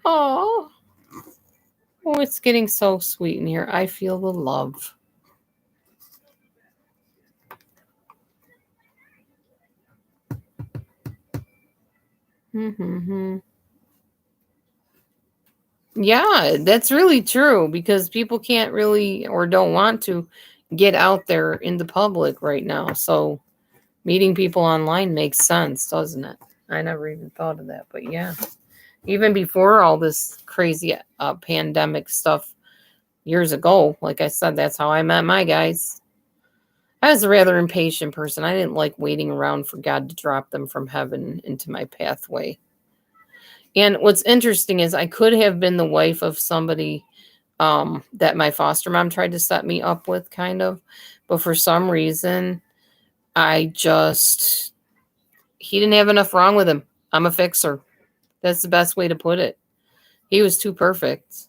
Oh, it's getting so sweet in here. I feel the love. Yeah, that's really true because people can't really or don't want to get out there in the public right now. So meeting people online makes sense, doesn't it? I never even thought of that, but yeah. Even before all this crazy pandemic stuff years ago, like I said, that's how I met my guys. I was a rather impatient person. I didn't like waiting around for God to drop them from heaven into my pathway. And what's interesting is I could have been the wife of somebody that my foster mom tried to set me up with, kind of. But for some reason, he didn't have enough wrong with him. I'm a fixer. That's the best way to put it. He was too perfect.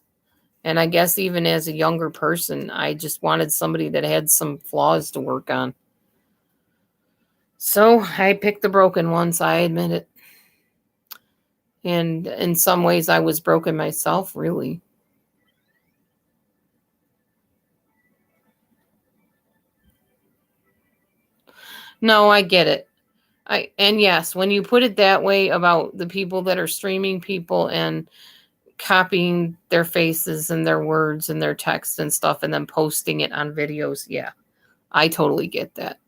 And I guess even as a younger person, I just wanted somebody that had some flaws to work on. So I picked the broken ones, I admit it. And in some ways, I was broken myself, really. No, I get it. And yes, when you put it that way about the people that are streaming people and copying their faces and their words and their text and stuff and then posting it on videos, yeah, I totally get that.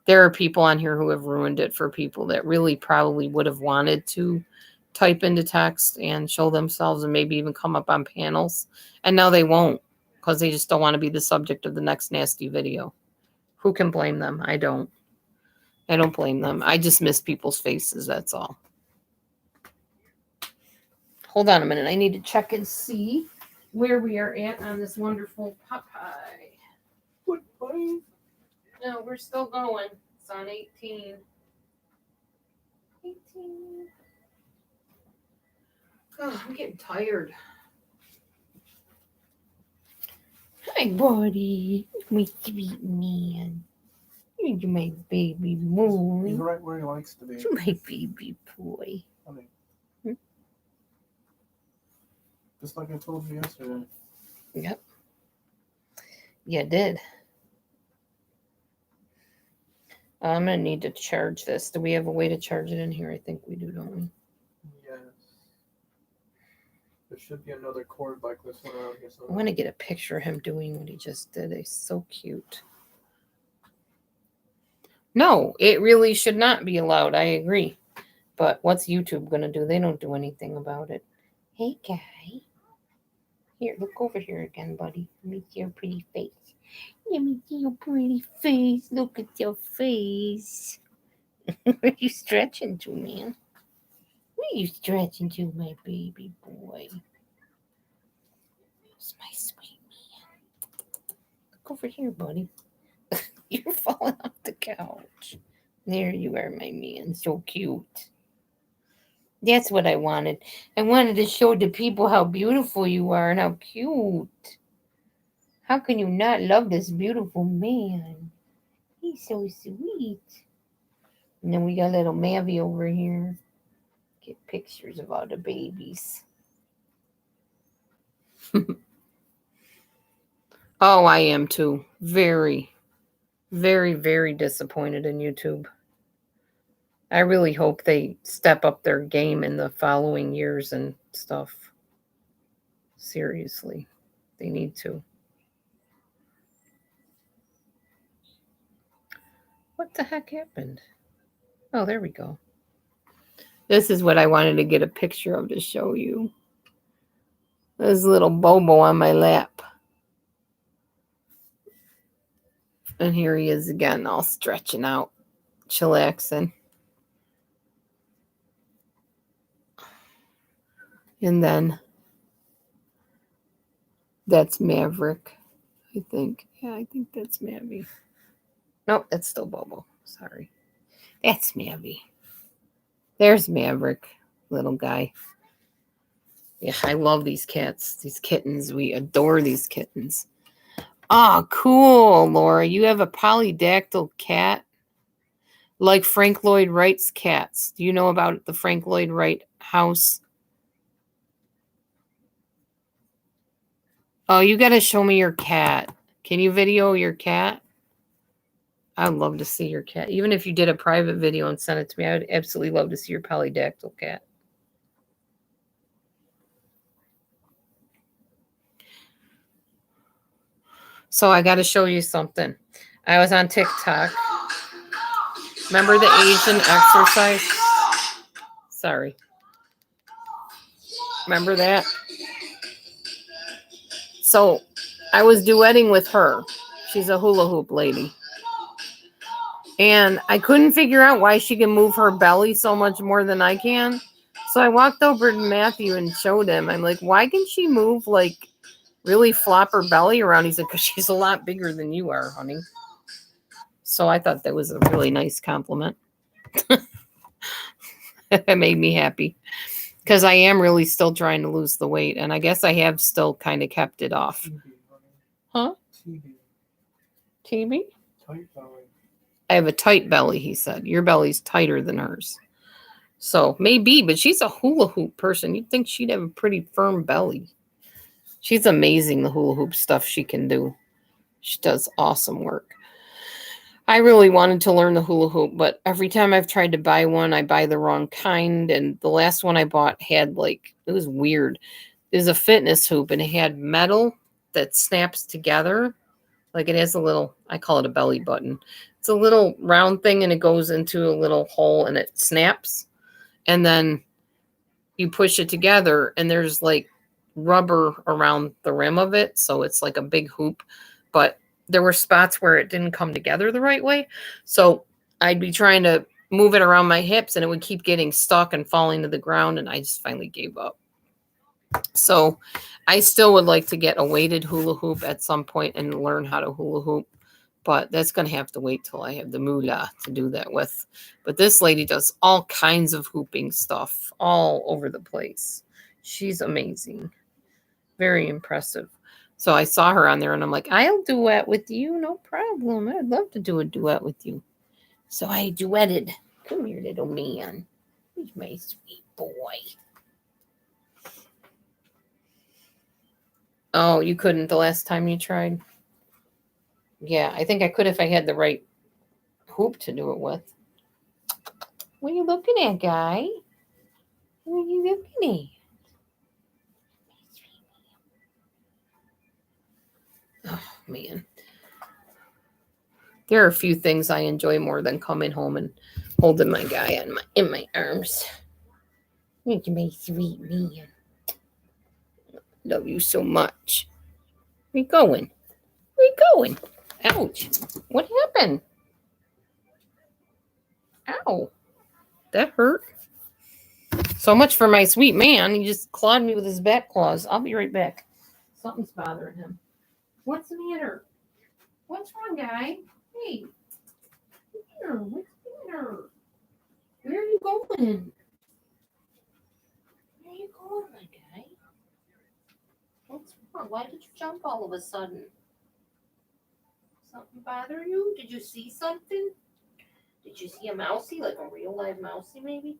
There are people on here who have ruined it for people that really probably would have wanted to type into text and show themselves and maybe even come up on panels. And now they won't because they just don't want to be the subject of the next nasty video. Who can blame them? I don't blame them. I just miss people's faces, that's all. Hold on a minute. I need to check and see where we are at on this wonderful Popeye. What funny? No, we're still going. It's on 18. 18. Oh, I'm getting tired. Hi, buddy. My sweet man. You're my baby boy. He's right where he likes to be. You're my baby boy. Honey. Just like I told you yesterday. Yep. You did. I'm going to need to charge this. Do we have a way to charge it in here? I think we do, don't we? Yes. There should be another cord like this one around here I somewhere. want to get a picture of him doing what he just did. He's so cute. No, it really should not be allowed. I agree. But what's YouTube going to do? They don't do anything about it. Hey, guy. Here, look over here again, buddy. Let me see your pretty face. Let me see your pretty face. Look at your face. What are you stretching to, man? What are you stretching to, my baby boy? It's my sweet man. Look over here, buddy. You're falling off the couch. There you are, my man. So cute. That's what I wanted. I wanted to show the people how beautiful you are and how cute. How can you not love this beautiful man? He's so sweet. And then we got little Mavi over here. Get pictures of all the babies. Oh, I am too. Very, very, very disappointed in YouTube. I really hope they step up their game in the following years and stuff. Seriously, they need to. What the heck happened? Oh, there we go. This is what I wanted to get a picture of to show you. This little Bobo on my lap. And here he is again, all stretching out, chillaxing. And then that's Maverick, I think. Yeah, I think that's Mavi. Nope, that's still Bobo. Sorry. That's Mavi. There's Maverick, little guy. Yeah, I love these cats, these kittens. We adore these kittens. Oh, cool, Laura. You have a polydactyl cat? Like Frank Lloyd Wright's cats. Do you know about the Frank Lloyd Wright house? Oh, you got to show me your cat. Can you video your cat? I'd love to see your cat. Even if you did a private video and sent it to me, I would absolutely love to see your polydactyl cat. So I got to show you something. I was on TikTok. Remember the Asian exercise? Sorry. Remember that? So I was duetting with her. She's a hula hoop lady. And I couldn't figure out why she can move her belly so much more than I can. So I walked over to Matthew and showed him. I'm like, why can she move, like, really flop her belly around? He's like, because she's a lot bigger than you are, honey. So I thought that was a really nice compliment. It made me happy. Because I am really still trying to lose the weight. And I guess I have still kind of kept it off. TB, Huh? TB. TB? Tight belly. I have a tight belly, he said. Your belly's tighter than hers. So maybe, but she's a hula hoop person. You'd think she'd have a pretty firm belly. She's amazing, the hula hoop stuff she can do. She does awesome work. I really wanted to learn the hula hoop, but every time I've tried to buy one, I buy the wrong kind. And the last one I bought had, like, it was weird. It was a fitness hoop, and it had metal that snaps together. Like, it has a little, I call it a belly button. It's a little round thing, and it goes into a little hole, and it snaps. And then you push it together, and there's, like, rubber around the rim of it. So it's like a big hoop. But there were spots where it didn't come together the right way. So I'd be trying to move it around my hips, and it would keep getting stuck and falling to the ground. And I just finally gave up. So I still would like to get a weighted hula hoop at some point and learn how to hula hoop. But that's going to have to wait till I have the moolah to do that with. But this lady does all kinds of hooping stuff all over the place. She's amazing. Very impressive. So I saw her on there, and I'm like, I'll duet with you. No problem. I'd love to do a duet with you. So I duetted. Come here, little man. He's my sweet boy. Oh, you couldn't the last time you tried? Yeah, I think I could if I had the right hoop to do it with. What are you looking at, guy? What are you looking at? Oh, man. There are a few things I enjoy more than coming home and holding my guy in my arms. You're my sweet man. Love you so much. Where you going? Where you going? Ouch. What happened? Ow. That hurt. So much for my sweet man. He just clawed me with his back claws. I'll be right back. Something's bothering him. What's the matter? What's wrong, guy? Hey. Here. What's the matter? Where are you going? Where are you going, my guy? What's wrong? Why did you jump all of a sudden? Something bother you? Did you see something? Did you see a mousey, like a real live mousey, maybe?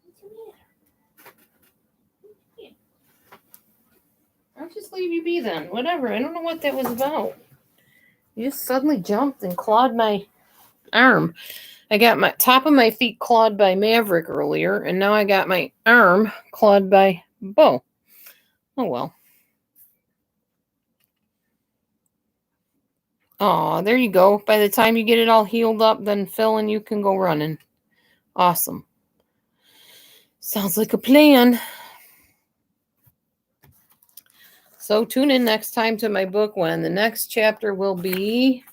What's the matter? Yeah. I'll just leave you be then. Whatever. I don't know what that was about. You just suddenly jumped and clawed my arm. I got my top of my feet clawed by Maverick earlier, and now I got my arm clawed by Bo. Oh, well. Oh, there you go. By the time you get it all healed up, then Phil and you can go running. Awesome. Sounds like a plan. So tune in next time to my book when the next chapter will be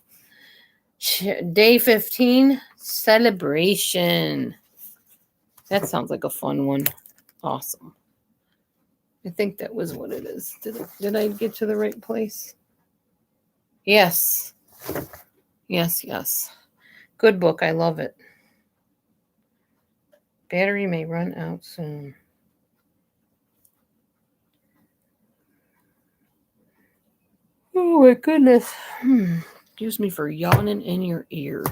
Day 15, Celebration. That sounds like a fun one. Awesome. I think that was what it is. Did I get to the right place? Yes. Yes. Good book. I love it. Battery may run out soon. Oh my goodness. Excuse me for yawning in your ear.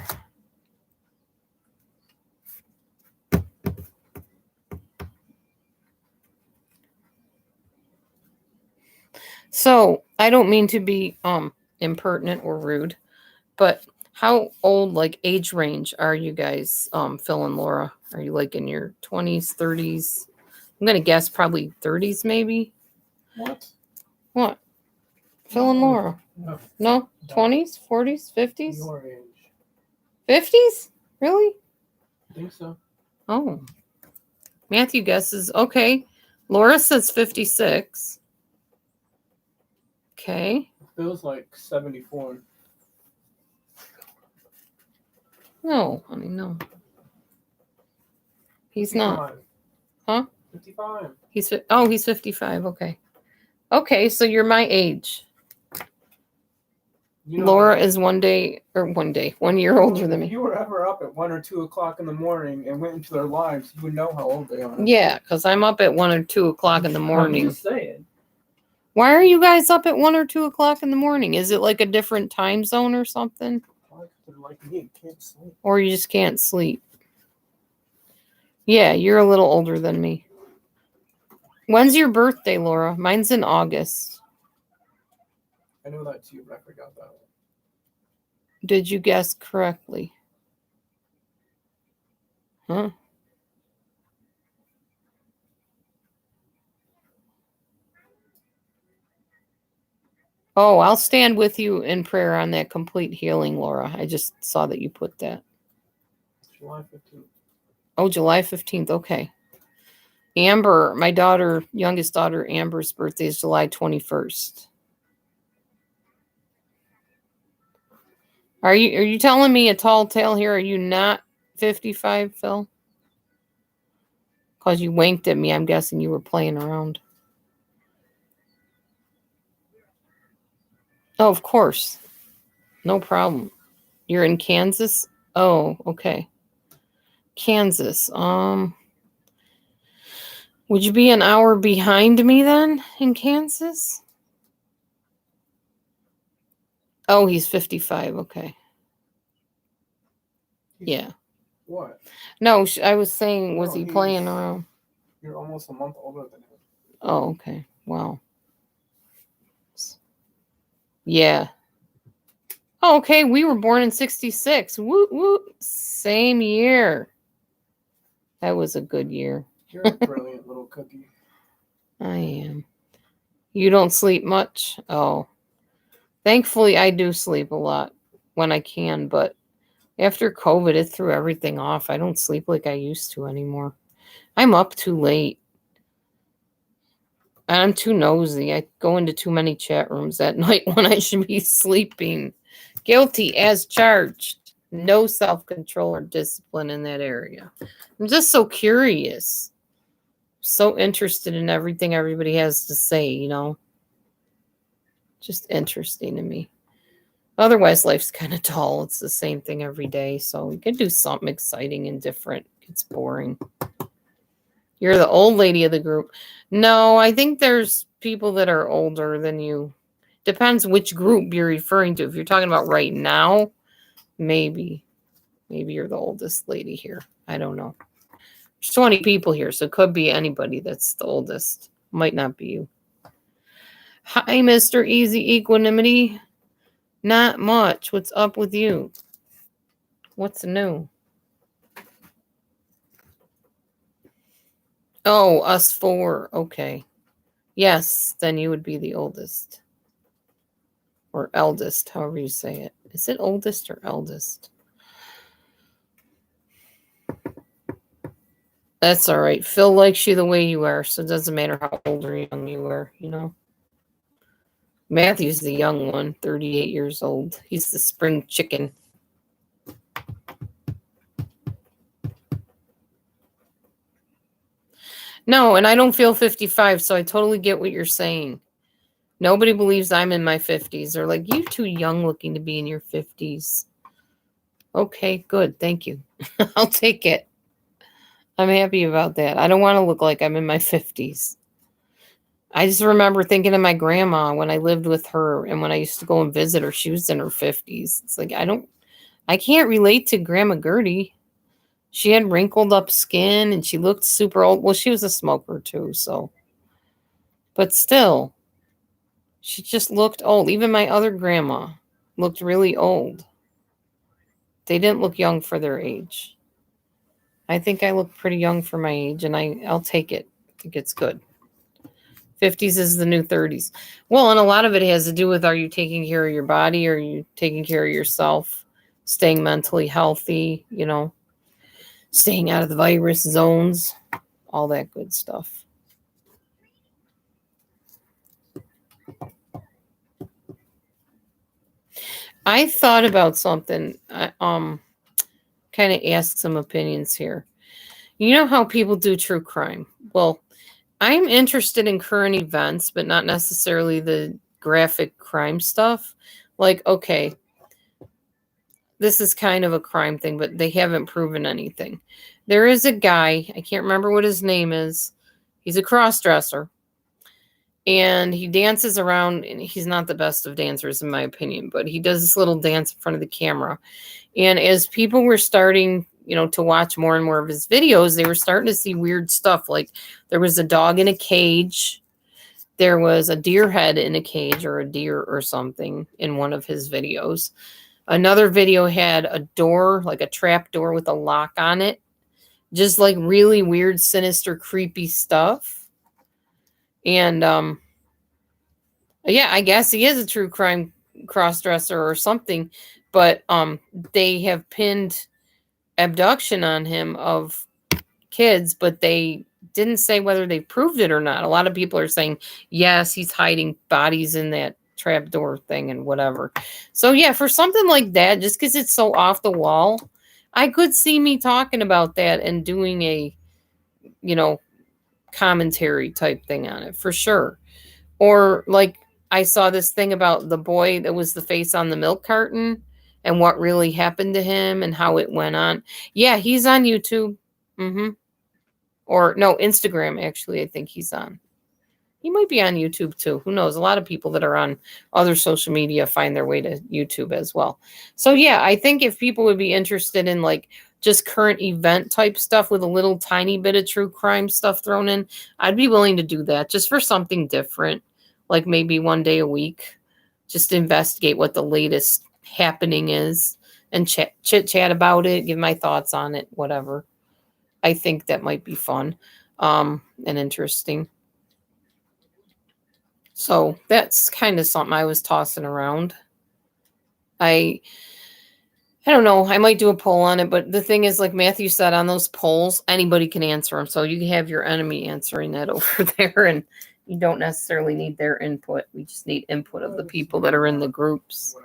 So I don't mean to be impertinent or rude, but How old, like age range, are you guys, Phil and Laura? Are you like in your 20s, 30s? I'm gonna guess probably 30s, maybe. What? What? Phil and Laura? No. No, 20s, 40s, 50s, Your age. 50s? Really? I think so. Oh, Matthew guesses. Okay, Laura says 56. Okay. It feels like 74. No, honey, no. He's not. 55. Huh? 55. He's 55. Okay. Okay, so you're my age. You know, Laura is 1 year older than if me. you were ever up at 1 or 2 o'clock in the morning and went into their lives, you would know how old they are. Yeah, because I'm up at 1 or 2 o'clock in the morning. I'm just saying. Why are you guys up at 1 or 2 o'clock in the morning? Is it like a different time zone or something? They're like me and can't sleep. Or you just can't sleep? Yeah, you're a little older than me. When's your birthday, Laura? Mine's in August. I know that too, but I forgot that one. Did you guess correctly? Huh? Oh, I'll stand with you in prayer on that complete healing, Laura. I just saw that you put that. July 15th. Oh, July 15th. Okay. Amber, my daughter, youngest daughter, Amber's birthday is July 21st. Are you telling me a tall tale here? Are you not 55, Phil? Because you winked at me. I'm guessing you were playing around. Oh, of course. No problem. You're in Kansas? Oh, okay. Kansas. Would you be an hour behind me then in Kansas? Oh, he's 55. Okay. Yeah. What? No, I was saying, was No, he playing around? You're almost a month older than him. Oh, okay. Wow. Yeah. Oh, okay. We were born in 66. Woot, woot. Same year. That was a good year. You're a brilliant little cookie. I am. You don't sleep much? Oh. Thankfully, I do sleep a lot when I can, but after COVID, it threw everything off. I don't sleep like I used to anymore. I'm up too late. I'm too nosy. I go into too many chat rooms at night when I should be sleeping. Guilty as charged. No self-control or discipline in that area. I'm just so curious. So interested in everything everybody has to say, you know. Just interesting to me. Otherwise, life's kind of dull. It's the same thing every day. So you can do something exciting and different. It's boring. You're the old lady of the group. No, I think there's people that are older than you. Depends which group you're referring to. If you're talking about right now, maybe. Maybe you're the oldest lady here. I don't know. There's 20 people here, so it could be anybody that's the oldest. Might not be you. Hi, Mr. Easy Equanimity. Not much. What's up with you? What's new? Oh, us four. Okay. Yes, then you would be the oldest. Or eldest, however you say it. Is it oldest or eldest? That's all right. Phil likes you the way you are, so it doesn't matter how old or young you are, you know? Matthew's the young one, 38 years old. He's the spring chicken. No, and I don't feel 55, so I totally get what you're saying. Nobody believes I'm in my 50s. They're like, you're too young looking to be in your 50s. Okay, good. Thank you. I'll take it. I'm happy about that. I don't want to look like I'm in my 50s. I just remember thinking of my grandma when I lived with her and when I used to go and visit her, she was in her 50s. It's like, I can't relate to Grandma Gertie. She had wrinkled up skin and she looked super old. Well, she was a smoker too, so. But still, she just looked old. Even my other grandma looked really old. They didn't look young for their age. I think I look pretty young for my age, and I'll take it. I think it's good. 50s is the new 30s. Well, and a lot of it has to do with, are you taking care of your body? Are you taking care of yourself? Staying mentally healthy, staying out of the virus zones, all that good stuff. I thought about something. Kind of ask some opinions here. You know how people do true crime? Well, I'm interested in current events, but not necessarily the graphic crime stuff. Like, okay, this is kind of a crime thing, but they haven't proven anything. There is a guy, I can't remember what his name is. He's a cross-dresser. And he dances around, and he's not the best of dancers, in my opinion, but he does this little dance in front of the camera. And as people were starting, to watch more and more of his videos, they were starting to see weird stuff. Like there was a dog in a cage. There was a deer head in a cage, or a deer or something, in one of his videos. Another video had a door, like a trap door with a lock on it. Just like really weird, sinister, creepy stuff. And yeah, I guess he is a true crime cross-dresser or something, but they have pinned abduction on him of kids, but they didn't say whether they proved it or not. A lot of people are saying, yes, he's hiding bodies in that trapdoor thing and whatever. So yeah, for something like that, just because it's so off the wall, I could see me talking about that and doing a, commentary type thing on it for sure. Or like I saw this thing about the boy that was the face on the milk carton and what really happened to him and how it went on. Yeah, he's on YouTube. Or no, Instagram, actually, I think he's on. He might be on YouTube too. Who knows? A lot of people that are on other social media find their way to YouTube as well. So yeah, I think if people would be interested in like just current event type stuff with a little tiny bit of true crime stuff thrown in, I'd be willing to do that just for something different. Like maybe one day a week, just to investigate what the latest happening is and chit chat about it, give my thoughts on it, whatever. I think that might be fun and interesting. So that's kind of something I was tossing around. I don't know. I might do a poll on it, but the thing is, like Matthew said, on those polls, anybody can answer them. So you can have your enemy answering that over there, and you don't necessarily need their input. We just need input of the people that are in the groups.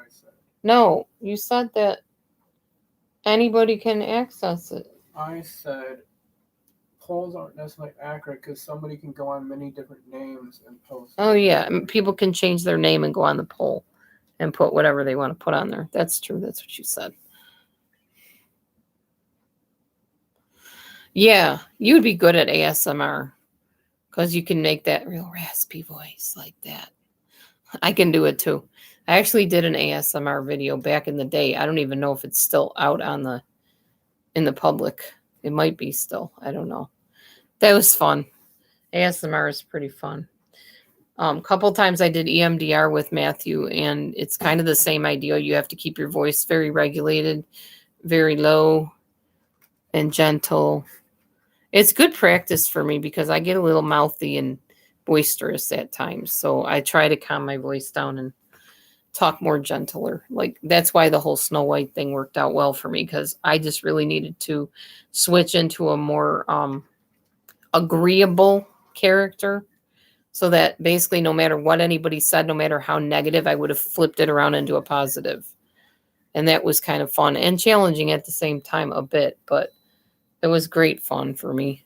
No, you said that anybody can access it. I said polls aren't necessarily accurate because somebody can go on many different names and post. Oh, yeah. People can change their name and go on the poll and put whatever they want to put on there. That's true. That's what you said. Yeah, you'd be good at ASMR because you can make that real raspy voice like that. I can do it too. I actually did an ASMR video back in the day. I don't even know if it's still out in the public. It might be still. I don't know. That was fun. ASMR is pretty fun. Couple times I did EMDR with Matthew, and it's kind of the same idea. You have to keep your voice very regulated, very low and gentle. It's good practice for me because I get a little mouthy and boisterous at times. So I try to calm my voice down and talk more gentler. Like that's why the whole Snow White thing worked out well for me, because I just really needed to switch into a more agreeable character, so that basically no matter what anybody said, no matter how negative, I would have flipped it around into a positive. And that was kind of fun and challenging at the same time a bit, but it was great fun for me.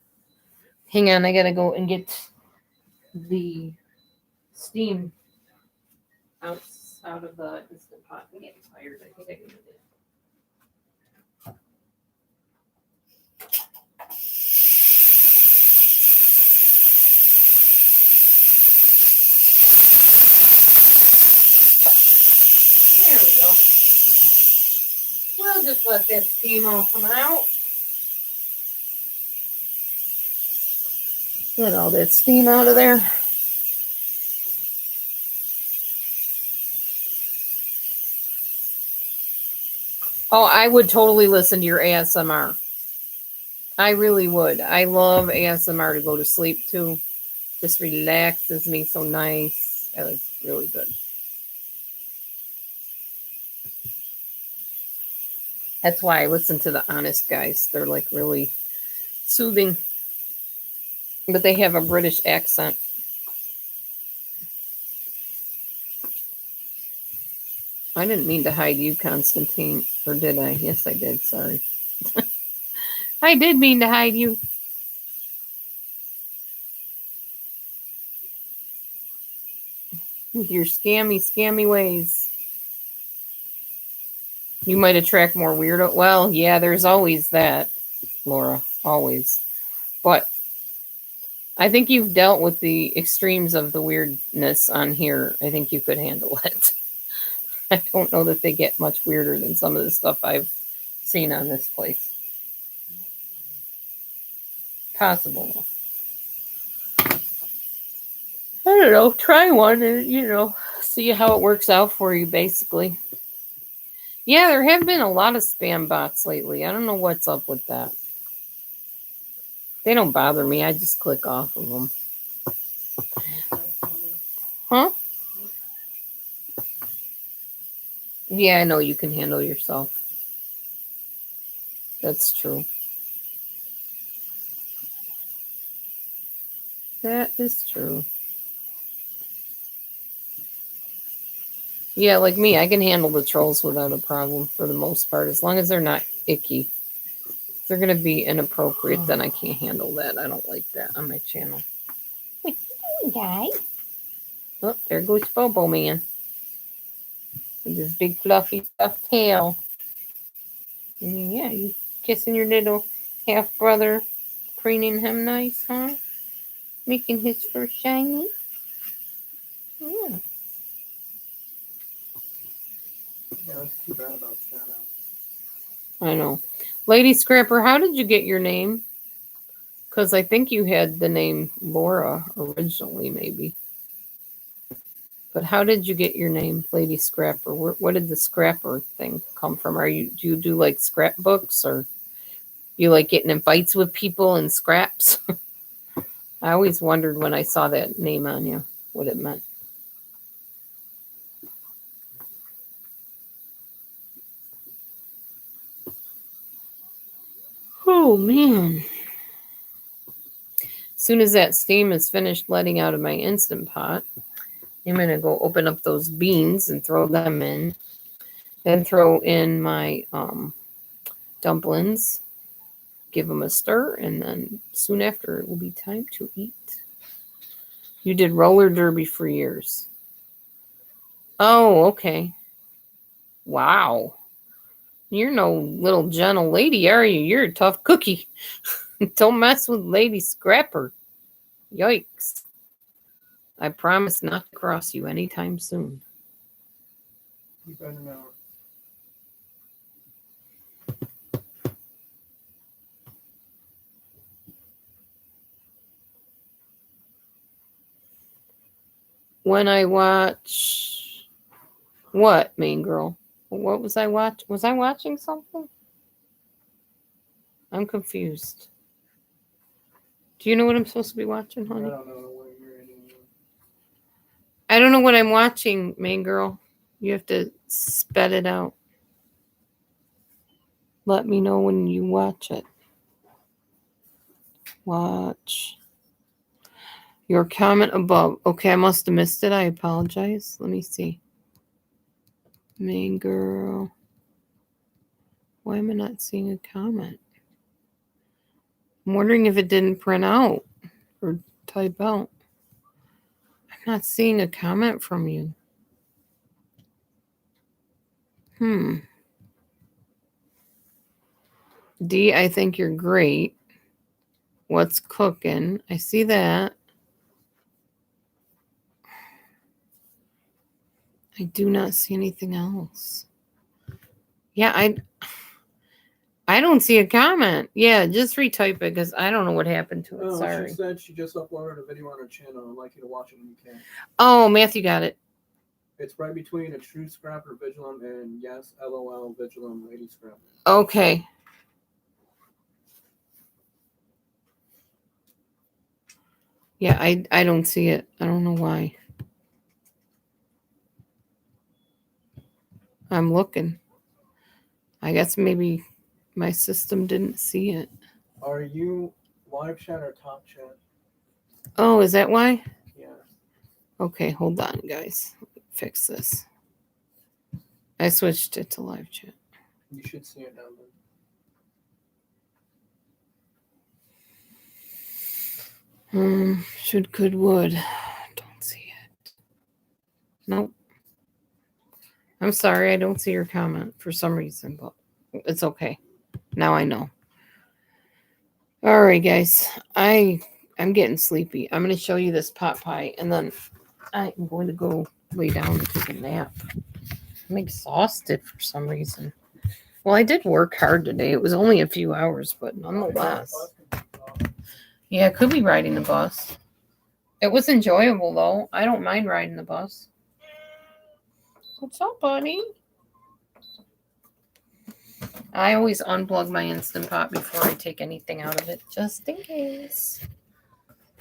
Hang on, I gotta go and get the steam out of the Instant Pot. I'm getting tired. I think I can do it. There we go. We'll just let that steam all come out. Let all that steam out of there. Oh, I would totally listen to your ASMR. I really would. I love ASMR to go to sleep to. Just relaxes me so nice. That was really good. That's why I listen to the honest guys. They're like really soothing, but they have a British accent. I didn't mean to hide you, Constantine. Or did I? Yes, I did. Sorry. I did mean to hide you. With your scammy ways. You might attract more weirdo. Well, yeah, there's always that, Laura. Always. But I think you've dealt with the extremes of the weirdness on here. I think you could handle it. I don't know that they get much weirder than some of the stuff I've seen on this place. Possible. I don't know. Try one and, see how it works out for you, basically. Yeah, there have been a lot of spam bots lately. I don't know what's up with that. They don't bother me. I just click off of them. Huh? Yeah, I know you can handle yourself. That's true. That is true. Yeah, like me, I can handle the trolls without a problem for the most part, as long as they're not icky. If they're going to be inappropriate, then I can't handle that. I don't like that on my channel. What you doing, guy? Oh, there goes Bobo Man with his big fluffy stuffed tail. Yeah, you kissing your little half brother, preening him nice, huh? Making his fur shiny. Yeah. Yeah, that's too bad about shout out. I know. Lady Scrapper, how did you get your name? Because I think you had the name Laura originally, maybe. But how did you get your name, Lady Scrapper? What did the Scrapper thing come from? Do you do like scrapbooks, or you like getting in fights with people and scraps? I always wondered when I saw that name on you what it meant. Oh man. As soon as that steam is finished letting out of my Instant Pot, I'm going to go open up those beans and throw them in. Then throw in my dumplings, give them a stir, and then soon after it will be time to eat. You did roller derby for years. Oh, okay. Wow. You're no little gentle lady, are you? You're a tough cookie. Don't mess with Lady Scrapper. Yikes. I promise not to cross you anytime soon. You better not. When I watch... What, main girl? What was I watching? Was I watching something? I'm confused. Do you know what I'm supposed to be watching, honey? I don't know what you're in. I don't know what I'm watching, main girl. You have to spell it out. Let me know when you watch it. Watch. Your comment above. Okay, I must have missed it. I apologize. Let me see. Main girl. Why am I not seeing a comment? I'm wondering if it didn't print out or type out. I'm not seeing a comment from you. D, I think you're great. What's cooking? I see that. I do not see anything else. Yeah, I don't see a comment. Yeah, just retype it because I don't know what happened to it. Oh, Sorry. she said she just uploaded a video on her channel. I'd like you to watch it when you can. Oh, Matthew got it. It's right between a true scrapper Vigilum and yes, LOL Vigilum Lady Scrapper. Okay. Yeah, I don't see it. I don't know why. I'm looking. I guess maybe my system didn't see it. Are you live chat or top chat? Oh, is that why? Yeah. Okay, hold on, guys. Let me fix this. I switched it to live chat. You should see it now then. Should, could, would. Don't see it. Nope. I'm sorry, I don't see your comment for some reason, but it's okay. Now I know. All right, guys. I'm getting sleepy. I'm going to show you this pot pie, and then I'm going to go lay down and take a nap. I'm exhausted for some reason. Well, I did work hard today. It was only a few hours, but nonetheless. Yeah, it could be riding the bus. It was enjoyable, though. I don't mind riding the bus. What's up, buddy? I always unplug my Instant Pot before I take anything out of it, just in case.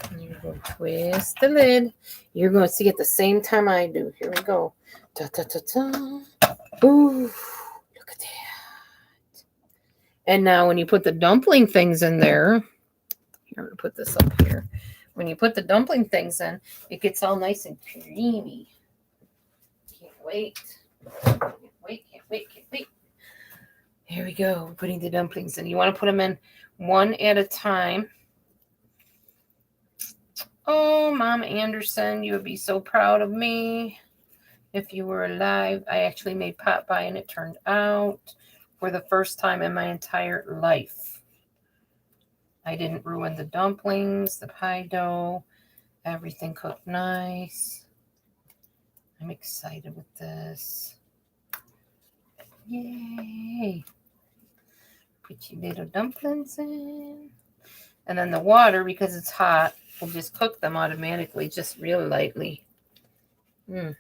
And you're going to twist the lid. You're going to see it the same time I do. Here we go. Ta ta ta ta. Ooh, look at that. And now when you put the dumpling things in there, here, I'm going to put this up here. When you put the dumpling things in, it gets all nice and creamy. Can't wait. Can't wait, can't wait, can't wait. Here we go. We're putting the dumplings in. You want to put them in one at a time. Oh, Mom Anderson, you would be so proud of me if you were alive. I actually made pot pie and it turned out for the first time in my entire life. I didn't ruin the dumplings, the pie dough. Everything cooked nice. I'm excited with this. Yay. Put your little dumplings in. And then the water, because it's hot, will just cook them automatically, just real lightly. I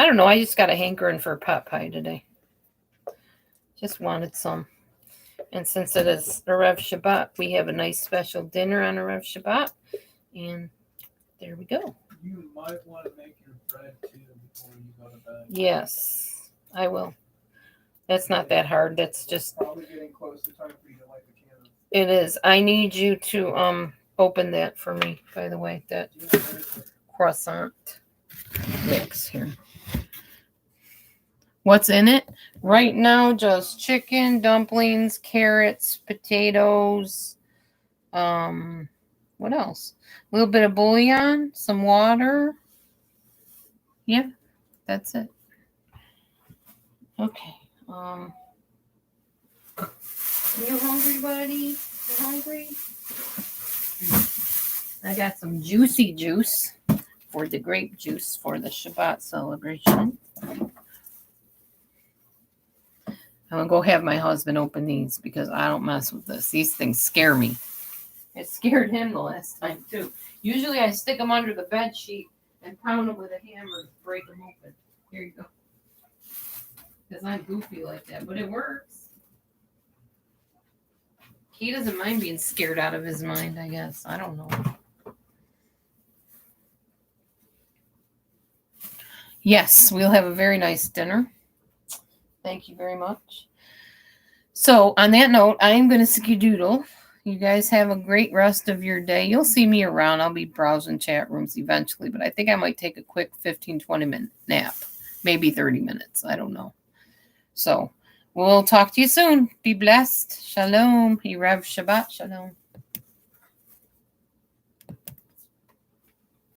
don't know. I just got a hankering for a pot pie today. Just wanted some. And since it is Erev Shabbat, we have a nice special dinner on Erev Shabbat. And there we go. You might want to make your bread too before you go to bed. Yes, I will. That's not that hard. That's just probably getting close to time for you to light the candle. It is. I need you to open that for me, by the way. That croissant mix here. What's in it? Right now, just chicken, dumplings, carrots, potatoes. What else? A little bit of bouillon, some water. Yeah, that's it. Okay. You hungry, buddy? You hungry? I got some juicy juice for the grape juice for the Shabbat celebration. I'm going to go have my husband open these because I don't mess with this. These things scare me. It scared him the last time, too. Usually I stick them under the bed sheet and pound them with a hammer to break them open. Here you go. Because I'm goofy like that, but it works. He doesn't mind being scared out of his mind, I guess. I don't know. Yes, we'll have a very nice dinner. Thank you very much. So, on that note, I am going to skedaddle. You guys have a great rest of your day. You'll see me around. I'll be browsing chat rooms eventually, but I think I might take a quick 15-20 minute nap. Maybe 30 minutes. I don't know. So, we'll talk to you soon. Be blessed. Shalom. Erev Shabbat. Shalom.